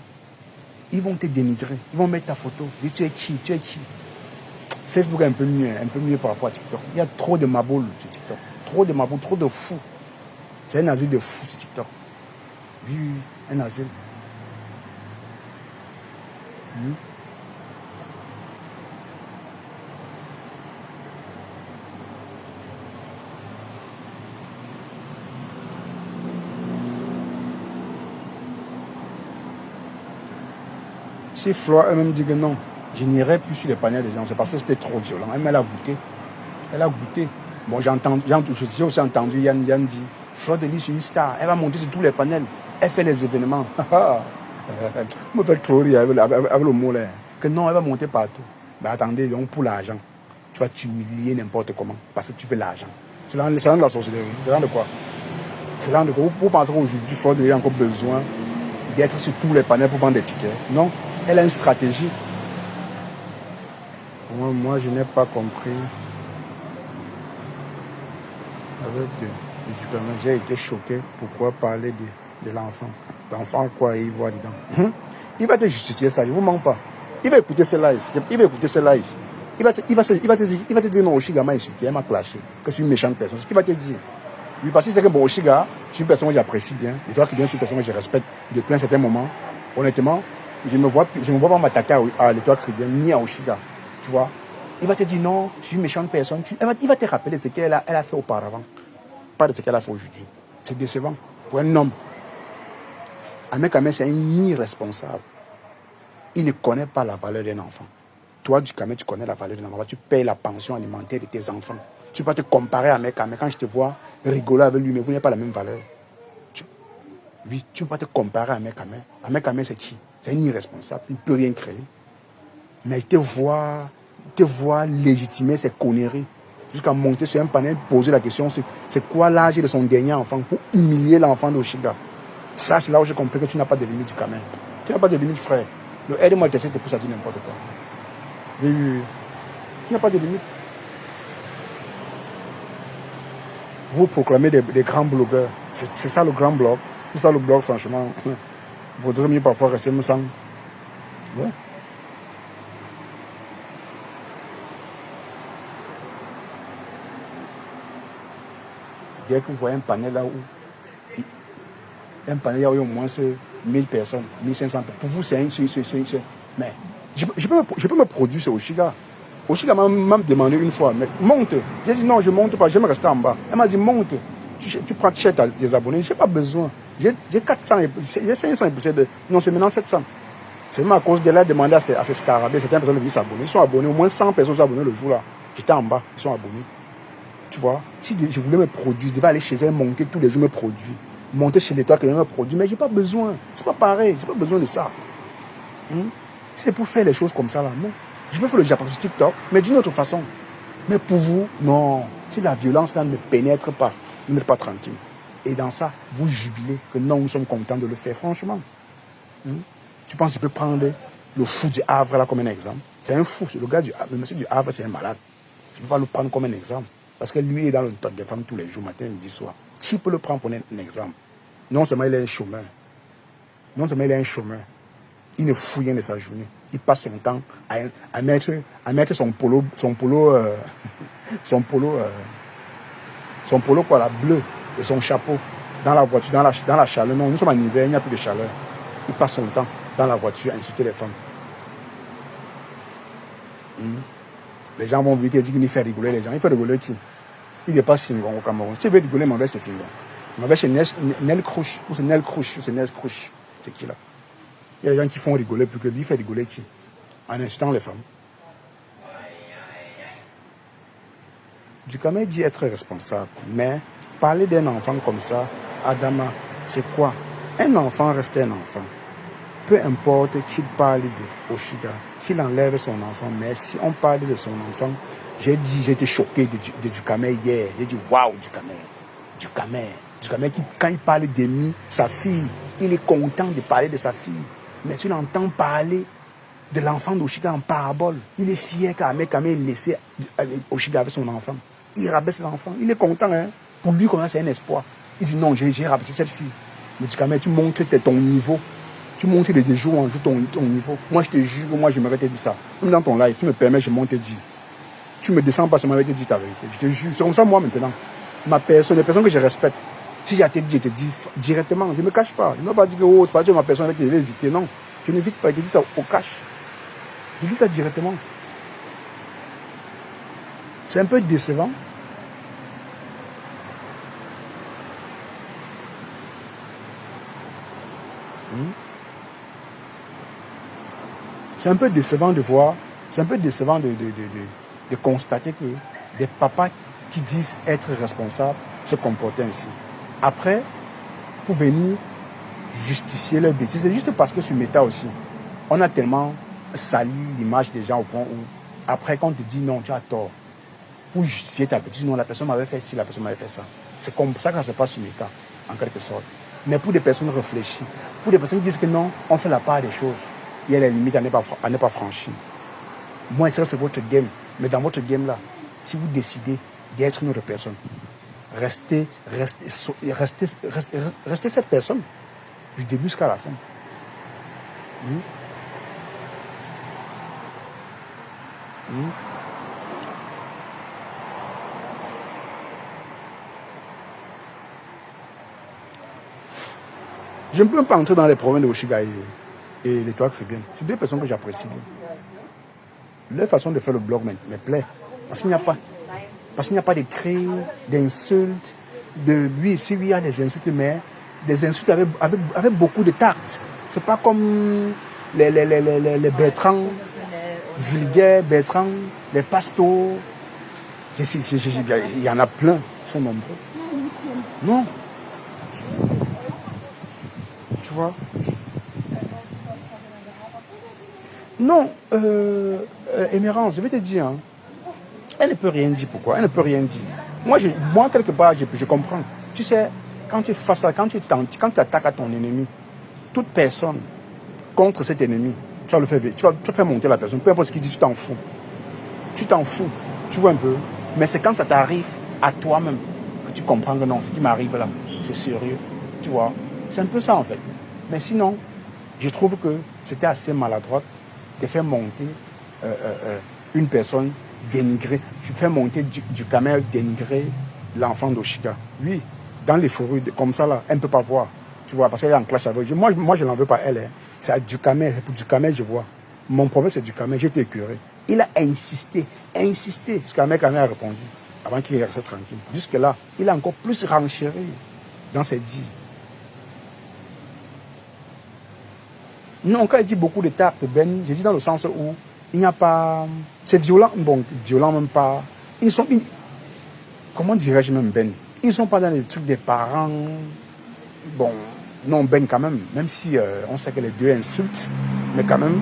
Ils vont te dénigrer. Ils vont mettre ta photo. Ils disent, tu es qui? Facebook est un peu mieux par rapport à TikTok. Il y a trop de maboules sur TikTok. Trop de maboules, trop de fous. C'est un asile de fous sur TikTok. Oui, un asile. Oui. Si Flora elle-même dit que non, je n'irai plus sur les panels des gens, c'est parce que c'était trop violent. Elle a goûté. Elle a goûté. Bon, j'ai aussi entendu Yann dire, Fleur de Lys, une star, elle va monter sur tous les panels. Elle fait les événements. Me fait trop rire avec le mot là. Que non, elle va monter partout. Ben attendez, donc pour l'argent, tu vas t'humilier n'importe comment parce que tu veux l'argent. C'est dans de la sorcellerie. C'est dans de quoi? C'est dans de quoi? Vous pensez qu'aujourd'hui, Ford a encore besoin d'être sur tous les panels pour vendre des tickets? Non, elle a une stratégie. Moi je n'ai pas compris. Avec médicaments, j'ai été choqué. Pourquoi parler de l'enfant? L'enfant, quoi, il voit dedans. Il va te justifier ça, je ne vous mens pas. Il va écouter ses lives. Il va écouter ses lives. Il va te dire non, Oshiga m'a insulté, elle m'a clashé, que c'est une méchante personne. Ce qu'il va te dire. Oui, parce que c'est que bon, Oshiga, c'est une personne que j'apprécie bien. Et toi qui viens, c'est une personne que je respecte depuis un certain moment. Honnêtement, je ne me vois pas m'attaquer à l'étoile chrétienne ni à Oshiga. Tu vois? Il va te dire non, je suis une méchante personne. Il va te rappeler ce qu'elle a fait auparavant. Pas de ce qu'elle a fait aujourd'hui. C'est décevant pour un homme. Ahmed Kamel, c'est un irresponsable. Il ne connaît pas la valeur d'un enfant. Toi, du Kamel, tu connais la valeur d'un enfant. Tu payes la pension alimentaire de tes enfants. Tu ne peux pas te comparer à Ahmed Kamel. Quand je te vois rigoler avec lui, mais vous n'avez pas la même valeur. Oui, tu ne peux pas te comparer à Ahmed Kamel. Ahmed Kamel, c'est qui? C'est un irresponsable. Il ne peut rien créer. Mais il te voit légitimer ses conneries. Jusqu'à monter sur un panel, poser la question, c'est quoi l'âge de son dernier enfant pour humilier l'enfant d'Oshiga. Ça, c'est là où j'ai compris que tu n'as pas de limite du Kamel. Tu n'as pas de limite, frère. Le aide-moi, j'essaie de pousser à dire n'importe quoi. Oui. Tu n'as pas de limite. Vous proclamez des grands blogueurs. C'est ça le grand blog. C'est ça le blog, franchement. Vous devez mieux parfois rester me sans. Ouais. Dès que vous voyez un panel là où il y a au moins 1000 personnes, 1500 personnes. Pour vous, c'est un. Mais je peux me produire sur Oshiga. Oshiga m'a demandé une fois, mais monte. J'ai dit non, je ne monte pas, je vais me rester en bas. Elle m'a dit monte. Tu prends cher tes abonnés. Je n'ai pas besoin. J'ai 400, j'ai 500 et non, c'est maintenant 700. C'est même à cause d'elle a demandé à ces scarabées, certaines personnes de s'abonner. Ils sont abonnés, au moins 100 personnes sont abonnées le jour là. J'étais en bas, ils sont abonnés. Tu vois, si je voulais me produire, je devais aller chez elle, monter tous les jours, me produire. Monter chez l'étoile que je me produire, mais je n'ai pas besoin. C'est pas pareil, je n'ai pas besoin de ça. Si c'est pour faire les choses comme ça là, non. Je peux faire le Japon sur TikTok, mais d'une autre façon. Mais pour vous, non. Si la violence là ne pénètre pas, vous n'êtes pas tranquille. Et dans ça, vous jubilez que non, nous sommes contents de le faire, franchement. Tu penses que je peux prendre le fou du Havre là comme un exemple? C'est un fou, le gars le monsieur du Havre, c'est un malade. Je ne peux pas le prendre comme un exemple. Parce que lui est dans le top des femmes tous les jours, matin, midi, soir. Qui peut le prendre pour un exemple? Non seulement il est un chômeur. Il ne fout rien de sa journée. Il passe son temps à mettre son polo quoi, la bleu et son chapeau dans la voiture, dans la chaleur. Non, nous sommes en hiver, il n'y a plus de chaleur. Il passe son temps dans la voiture à insulter les femmes. Les gens vont venir et dire qu'il fait rigoler les gens. Il fait rigoler qui? Il n'est pas Singon au Cameroun. Si il veut rigoler, m'en va chez Singon. M'en va chez Nel Crouch. Ou c'est Nel Crouch. Ou c'est Nel Crouch. C'est qui là? Il y a des gens qui font rigoler plus que lui. Il fait rigoler qui? En insultant les femmes. Dukamel dit être responsable. Mais parler d'un enfant comme ça, Adama, c'est quoi? Un enfant reste un enfant. Peu importe qu'il parle de Oshiga, qu'il enlève son enfant, mais si on parle de son enfant, j'ai été choqué de Dukamel hier. J'ai dit waouh, Dukamel, quand il parle d'Emi, sa fille, il est content de parler de sa fille. Mais tu l'entends parler de l'enfant d'Oshiga en parabole. Il est fier qu'Ahmed Kamel laissé Oshiga avec son enfant. Il rabaisse l'enfant. Il est content. Hein? Pour lui, c'est un espoir. Il dit non, j'ai rabaissé cette fille. Mais Dukamel, tu montres ton niveau. Tu montes de jour en jour ton niveau. Moi, je te jure, moi, je m'avais te dit ça. Même dans ton live, tu me permets, je monte te dire. Tu me descends pas, je m'avais te dit ta vérité. Je te jure. C'est comme ça, moi, maintenant. Ma personne, les personnes que je respecte, si j'ai te dit, je te dis directement. Je ne me cache pas. Je ne vais pas dire que oh, c'est pas dire ma personne avec qui je vais éviter. Non. Je n'évite pas. Je te dis ça au cash. Je dis ça directement. C'est un peu décevant. C'est un peu décevant de voir, c'est un peu décevant de constater que des papas qui disent être responsables se comportent ainsi. Après, pour venir justifier leurs bêtises, c'est juste parce que sur Meta aussi, on a tellement sali l'image des gens au point où Après, quand on te dit non, tu as tort. Pour justifier ta petite, non, la personne m'avait fait ci, la personne m'avait fait ça. C'est comme ça que ça se passe sur mes cas, en quelque sorte. Mais pour des personnes réfléchies, pour des personnes qui disent que non, on fait la part des choses, il y a des limites à ne pas franchir. Moi, ça, c'est votre game. Mais dans votre game-là, si vous décidez d'être une autre personne, restez cette personne du début jusqu'à la fin. Je ne peux pas entrer dans les problèmes de Oshiga et l'Étoile Caribéenne. C'est deux personnes que j'apprécie bien. Leur façon de faire le blog me plaît. Parce qu'il n'y a pas de cris, d'insultes. Oui, il y a des insultes, mais des insultes avec beaucoup de tact. C'est pas comme les vulgaires Bertrand, les pastos. Il y en a plein, ils sont nombreux. Non. Tu vois? Non, Émérance, je vais te dire, hein, elle ne peut rien dire. Pourquoi? Elle ne peut rien dire. Moi quelque part, je comprends. Tu sais, quand tu fais ça, quand tu attaques à ton ennemi, toute personne contre cet ennemi, tu vas faire monter la personne. Peu importe ce qu'il dit, tu t'en fous. Tu t'en fous. Tu vois un peu. Mais c'est quand ça t'arrive à toi-même que tu comprends que non, ce qui m'arrive là, c'est sérieux. Tu vois? C'est un peu ça en fait. Mais sinon, je trouve que c'était assez maladroit de faire monter une personne dénigrée. Tu fais monter du camel dénigrer l'enfant d'Oshiga. Oui, dans les fourrures, comme ça là, elle ne peut pas voir. Tu vois, parce qu'elle est en clash avec. Moi je n'en veux pas elle. Hein. C'est du camel. Pour du camel, je vois. Mon problème, c'est du camel. J'étais écœuré. Il a insisté. Jusqu'à mec a répondu. Avant qu'il reste tranquille. Jusque-là, il a encore plus renchéri dans ses dits. Non, quand il dit beaucoup de tact, Ben, j'ai dit dans le sens où il n'y a pas. C'est violent, bon, violent même pas. Comment dirais-je même, Ben? Ils ne sont pas dans les trucs des parents. Bon, non, Ben, quand même, même si on sait que les deux insultent, mais quand même,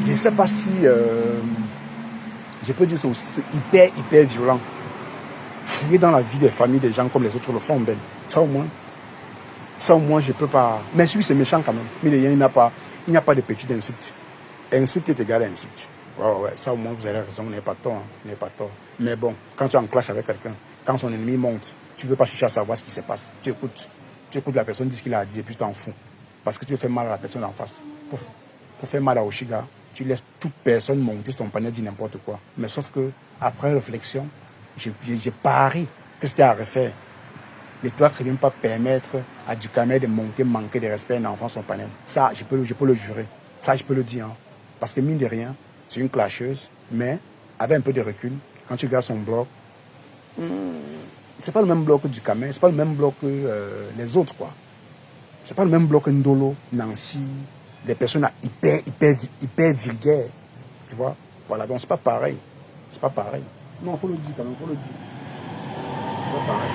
je ne sais pas si. Je peux dire ça aussi, c'est hyper violent. Fouiller dans la vie des familles des gens comme les autres le font, Ben. Ça au moins, je ne peux pas. Mais oui, c'est méchant quand même. Mais il n'y a pas de petites insultes. Insulte est égal à insulte. Ouais, ça au moins, vous avez raison, vous n'avez pas tort. Hein. Vous n'avez pas tort. Mais bon, quand tu es en clash avec quelqu'un, quand son ennemi monte, tu ne veux pas chercher à savoir ce qui se passe. Tu écoutes la personne dire ce qu'il a dit et puis tu t'en fous. Parce que tu veux faire mal à la personne en face. Pour faire mal à Oshiga, tu laisses toute personne monter sur ton panier dire n'importe quoi. Mais sauf que, après réflexion, j'ai pari que c'était à refaire. L'Étoile ne peut pas permettre à Ducamel de manquer de respect à un enfant son panel. Ça, je peux le jurer. Ça, je peux le dire. Hein. Parce que mine de rien, c'est une clasheuse, mais avec un peu de recul, quand tu regardes son blog, c'est pas le même blog que Ducamel, c'est pas le même blog que les autres, quoi. C'est pas le même blog que Ndolo, Nancy, des personnes hyper vulgaires. Tu vois? Voilà, donc c'est pas pareil. C'est pas pareil. Non, faut le dire quand même, faut le dire. C'est pas pareil.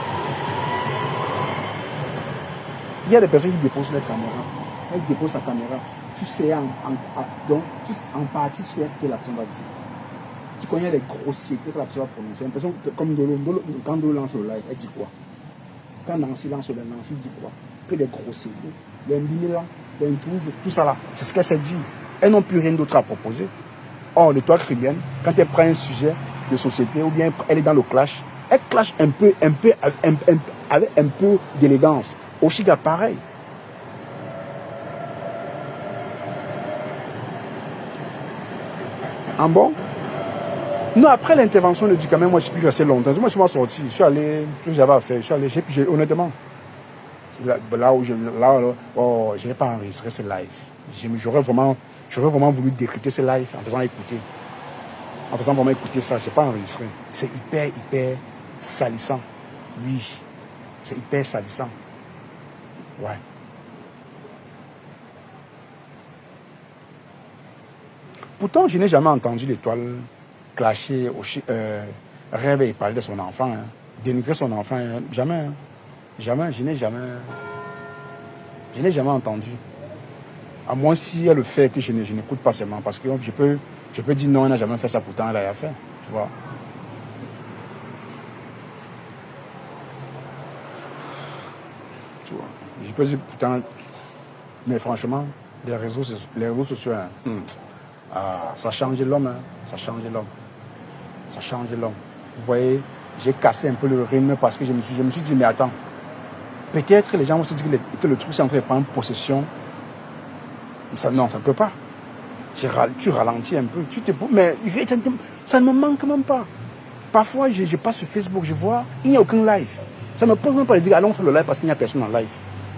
Il y a des personnes qui déposent leur caméra. Elles déposent sa caméra. Tu sais en partie, tu sais ce que la personne va dire. Tu connais les grossièretés que la personne va prononcer. Une personne comme Ndolo, quand Ndolo lance le live, elle dit quoi? Quand Nancy lance le live, Nancy dit quoi? Que des grossièretés, des mimilans, des intruses, tout ça là. C'est ce qu'elle s'est dit. Elles n'ont plus rien d'autre à proposer. Or, l'Étoile Caribéenne, quand elle prend un sujet de société ou bien elle est dans le clash, elle clash avec un peu d'élégance. Oshiga, pareil. En bon? Non, après l'intervention de Ducamel, moi je suis plus resté longtemps. Moi je suis sorti, je suis allé, tout ce que j'avais à faire, je suis allé, honnêtement, là où je n'ai pas enregistré ce live. J'aurais vraiment voulu décrypter ce live en faisant vraiment écouter ça, je n'ai pas enregistré. C'est hyper salissant. Oui, c'est hyper salissant. Ouais. Pourtant, je n'ai jamais entendu l'Étoile clasher, rêver et parler de son enfant, hein. Dénigrer son enfant, hein. Jamais. Hein. Jamais, je n'ai jamais entendu. À moins si elle le fait que je n'écoute pas seulement. Parce que je peux dire non, elle n'a jamais fait ça, pourtant elle a fait. Tu vois. Tu vois. Je peux dire pourtant, mais franchement, les réseaux sociaux, hein, ça change l'homme. Hein, ça change l'homme. Ça change l'homme. Vous voyez, j'ai cassé un peu le rythme parce que je me suis dit, mais attends, peut-être les gens vont se dire que le truc c'est en train de prendre possession. Ça, non, ça ne peut pas. Tu ralentis un peu. Mais ça ne me manque même pas. Parfois, je passe sur Facebook, je vois, il n'y a aucun live. Ça ne me pose même pas de dire, allons faire le live parce qu'il n'y a personne en live.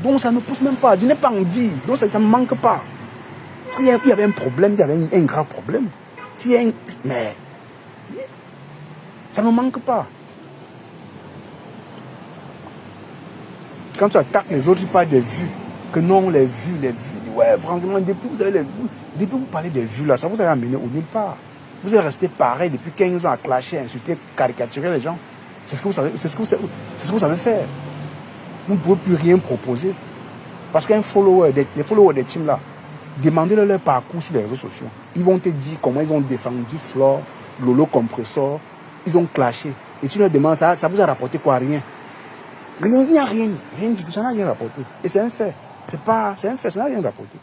Donc ça ne me pousse même pas. Je n'ai pas envie. Donc ça ne me manque pas. Il y avait un problème, il y avait un grave problème. Mais ça ne me manque pas. Quand tu attaques les autres, tu parles des vues. Que non, les vues. Ouais, franchement, depuis que vous avez les vues, depuis que vous parlez des vues là, ça vous a amené au nulle part. Vous êtes resté pareil depuis 15 ans à clasher, insulter, caricaturer les gens. C'est ce que vous savez faire. Vous ne pouvez plus rien proposer. Parce qu'un follower, les followers des teams là, demandez-leur leur parcours sur les réseaux sociaux. Ils vont te dire comment ils ont défendu Flore, Lolo Compressor. Ils ont clashé. Et tu leur demandes ça vous a rapporté quoi? Rien. Rien, il n'y a rien du tout, ça n'a rien rapporté. Et c'est un fait. C'est un fait, ça n'a rien rapporté.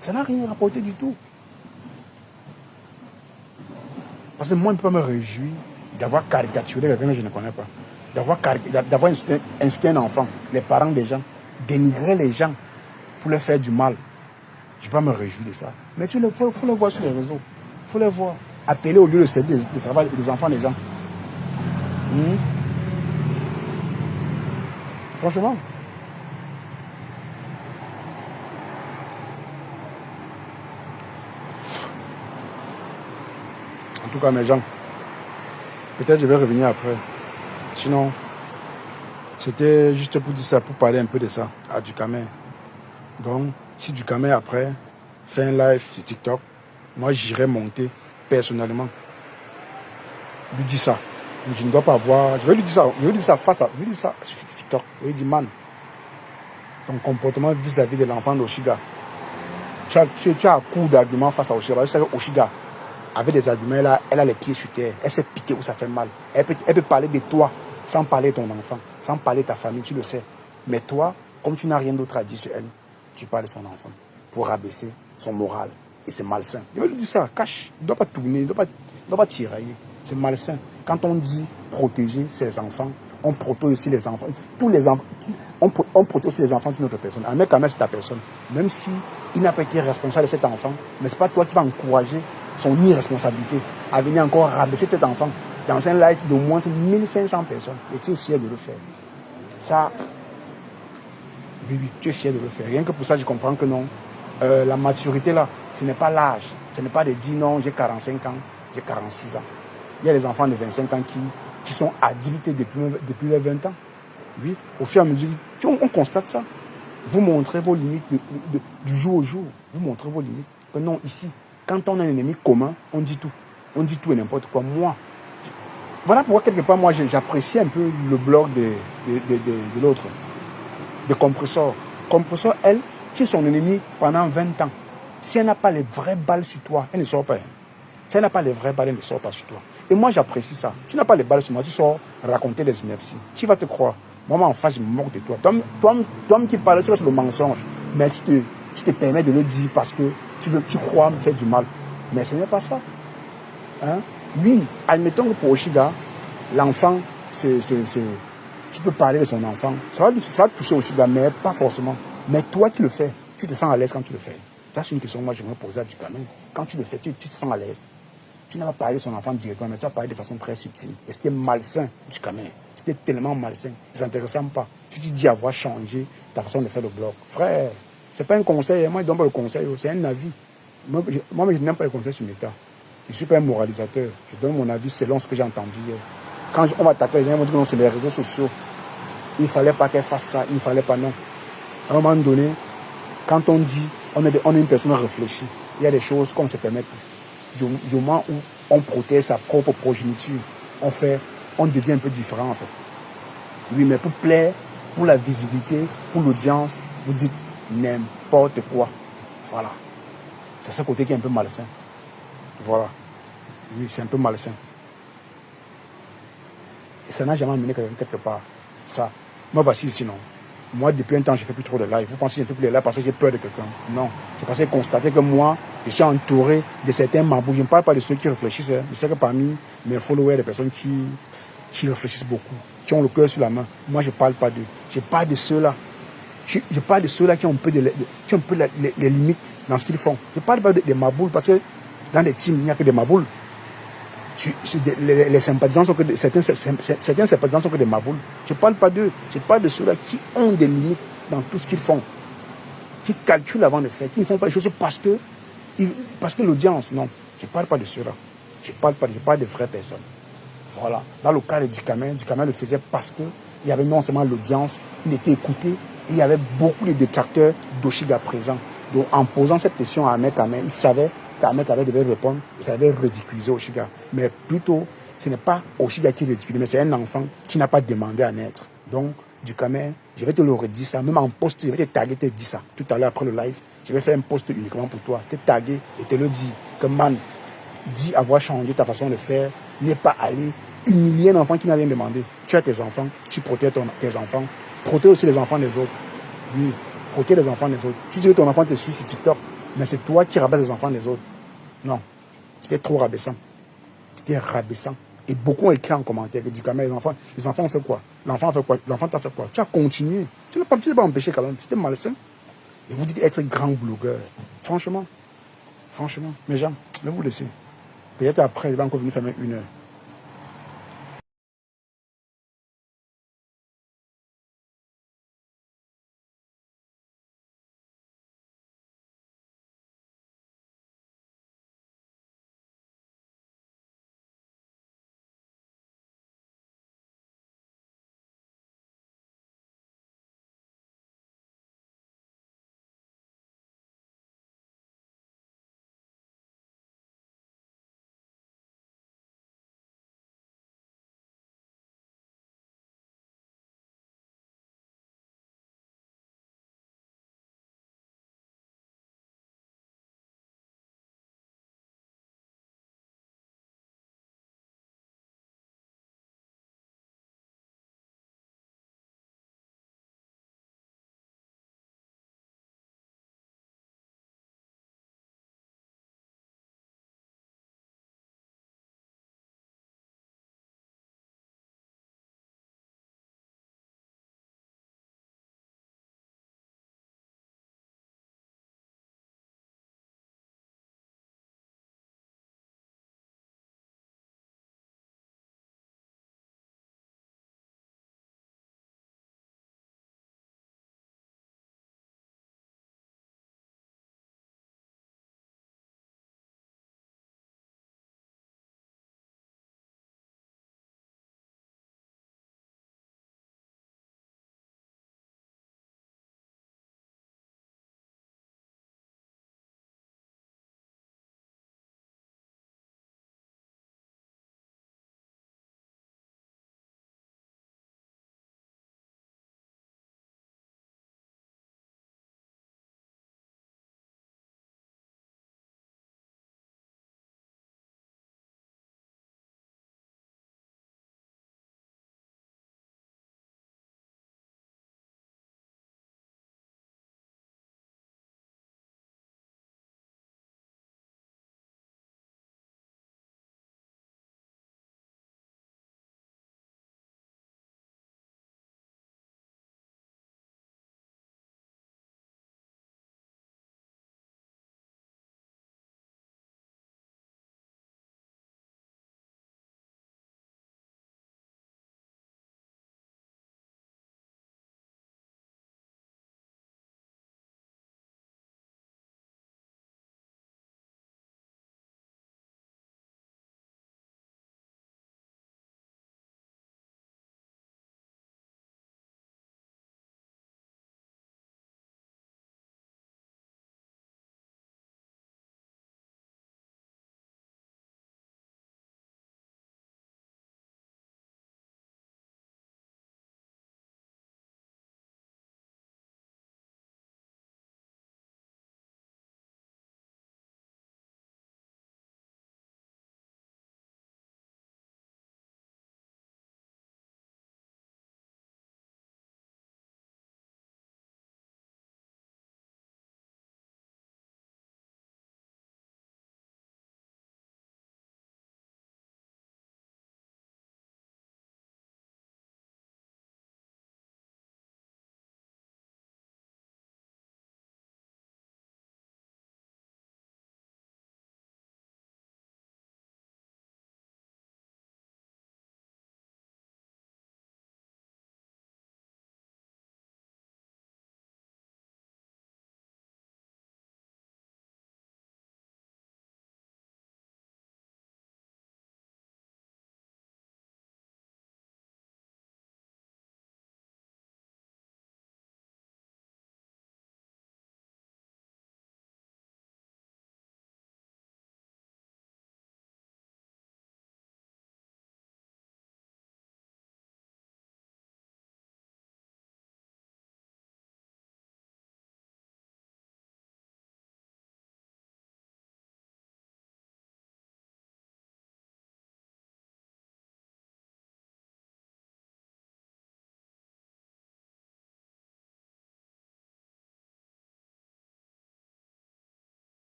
Ça n'a rien rapporté du tout. Parce que moi, je ne peux pas me réjouir d'avoir caricaturé quelqu'un que je ne connais pas. D'avoir insulté un enfant, les parents des gens, dénigrer les gens pour leur faire du mal. Je ne peux pas me réjouir de ça. Mais il faut le voir sur les réseaux. Il faut le voir. Appeler au lieu de servir les enfants des gens. Franchement. En tout cas, mes gens, peut-être je vais revenir après. Sinon, c'était juste pour dire ça, pour parler un peu de ça à Dukamer. Donc, si Dukamer après fait un live sur TikTok, moi j'irai monter personnellement. Lui dire ça. Je ne dois pas avoir. Je vais lui dire ça. Je vais lui dire ça face à. Je vais lui dire ça sur TikTok. Je vais lui dire, man, ton comportement vis-à-vis de l'enfant d'Oshiga. Tu as un coup d'argument face à Oshiga. Parce que Oshiga, avec des arguments, là, elle a les pieds sur terre. Elle sait piquer où ça fait mal. Elle peut parler de toi sans parler de ton enfant, sans parler de ta famille, tu le sais. Mais toi, comme tu n'as rien d'autre à dire sur elle, tu parles de son enfant pour rabaisser son moral. Et c'est malsain. Je vais lui dire ça, cache. Il ne doit pas tourner, il ne doit pas tirailler. C'est malsain. Quand on dit protéger ses enfants, on protège aussi les enfants. Tous les enfants. On protège aussi les enfants d'une autre personne. Un mec, quand même, c'est ta personne. Même si il n'a pas été responsable de cet enfant, mais ce n'est pas toi qui vas encourager son irresponsabilité à venir encore rabaisser cet enfant dans un live d'au moins 1500 personnes. Et tu es fier de le faire. Ça, oui, tu es fier de le faire. Rien que pour ça, je comprends que non. La maturité, là, ce n'est pas l'âge. Ce n'est pas de dire non, j'ai 45 ans, j'ai 46 ans. Il y a des enfants de 25 ans qui sont adultes depuis les 20 ans. Oui, au fur et à mesure, on constate ça. Vous montrez vos limites du jour au jour. Vous montrez vos limites. Que non, ici, quand on a un ennemi commun, on dit tout. On dit tout et n'importe quoi. Moi, voilà pourquoi quelque part, moi, j'apprécie un peu le blog de l'autre, de Compressor. Compressor, elle, tu es son ennemi pendant 20 ans. Si elle n'a pas les vraies balles sur toi, elle ne sort pas. Si elle n'a pas les vraies balles, elle ne sort pas sur toi. Et moi, j'apprécie ça. Tu n'as pas les balles sur moi, tu sors raconter des inepties. Qui va te croire? Moi, en face, je me moque de toi. Toi qui parles, tu vois, c'est le mensonge. Mais tu te permets de le dire parce que tu crois me faire du mal. Mais ce n'est pas ça. Hein? Oui, admettons que pour Oshiga, l'enfant, tu peux parler de son enfant. Ça va toucher Oshiga, mais pas forcément. Mais toi qui le fais, tu te sens à l'aise quand tu le fais. Ça, c'est une question que moi, j'aimerais poser à Dukamer. Quand tu le fais, tu te sens à l'aise. Tu n'as pas parlé de son enfant directement, mais tu as parlé de façon très subtile. Et c'était malsain, Dukamer. C'était tellement malsain. Ça ne t'intéresse pas. Tu te dis avoir changé ta façon de faire le blog. Frère, ce n'est pas un conseil. Moi, je ne donne pas le conseil. C'est un avis. Moi, je n'aime pas les conseils sur Meta. Je ne suis pas un moralisateur. Je donne mon avis selon ce que j'ai entendu hier. Quand on va attaquer les gens, on dit que non, c'est les réseaux sociaux. Il ne fallait pas qu'elle fasse ça. Il ne fallait pas, non. À un moment donné, quand on dit, on est une personne réfléchie, il y a des choses qu'on ne se permet plus. Du moment où on protège sa propre progéniture, on devient un peu différent en fait. Oui, mais pour plaire, pour la visibilité, pour l'audience, vous dites n'importe quoi. Voilà. C'est ce côté qui est un peu malsain. Voilà. Oui, c'est un peu malsain. Et ça n'a jamais amené quelqu'un quelque part. Ça. Moi, voici sinon. Moi, depuis un temps, je ne fais plus trop de live. Vous pensez que je ne fais plus de live parce que j'ai peur de quelqu'un? Non. C'est parce que j'ai constaté que moi, je suis entouré de certains mabous. Je ne parle pas de ceux qui réfléchissent. Je sais que parmi mes followers, des personnes qui réfléchissent beaucoup, qui ont le cœur sur la main. Moi, je ne parle pas d'eux. Je parle de ceux-là. Je parle de ceux-là qui ont un peu, les limites dans ce qu'ils font. Je ne parle pas des maboules parce que dans les teams, il n'y a que des maboules. Les sympathisants sont que certains sympathisants sont que des maboules. Je ne parle pas d'eux. Je parle de ceux-là qui ont des limites dans tout ce qu'ils font, qui calculent avant de faire, qui ne font pas les choses parce que l'audience. Non, je ne parle pas de ceux-là. Je parle de vraies personnes. Voilà. Dans le cas de Dukamen le faisait parce qu'il y avait non seulement l'audience, il était écouté, et il y avait beaucoup de détracteurs d'Oshiga présents. Donc en posant cette question à Ahmed Kamen, il savait qu'Ahmed Kamen devait répondre, il savait ridiculiser Oshiga. Mais plutôt, ce n'est pas Oshiga qui ridicule, mais c'est un enfant qui n'a pas demandé à naître. Donc, Dukamen, je vais te le redire ça, même en post, je vais te taguer, te dire ça. Tout à l'heure après le live, je vais faire un post uniquement pour toi, te taguer et te le dire que man, dis avoir changé ta façon de faire, n'est pas aller humilier un enfant qui n'a rien demandé. Tu as tes enfants, tu protèges tes enfants, protège aussi les enfants des autres. Oui, protège les enfants des autres. Tu dis que ton enfant te suit sur TikTok, mais c'est toi qui rabaisse les enfants des autres. Non, c'était trop rabaissant. C'était rabaissant. Et beaucoup ont écrit en commentaire que du caméra, les enfants ont fait quoi? L'enfant a fait quoi? L'enfant t'a fait quoi? Tu as continué. Tu n'as pas empêché quand même. C'était malsain. Et vous dites être grand blogueur. Franchement, mes gens, je vais vous laisser. Peut-être après, il va encore venir faire 1 heure.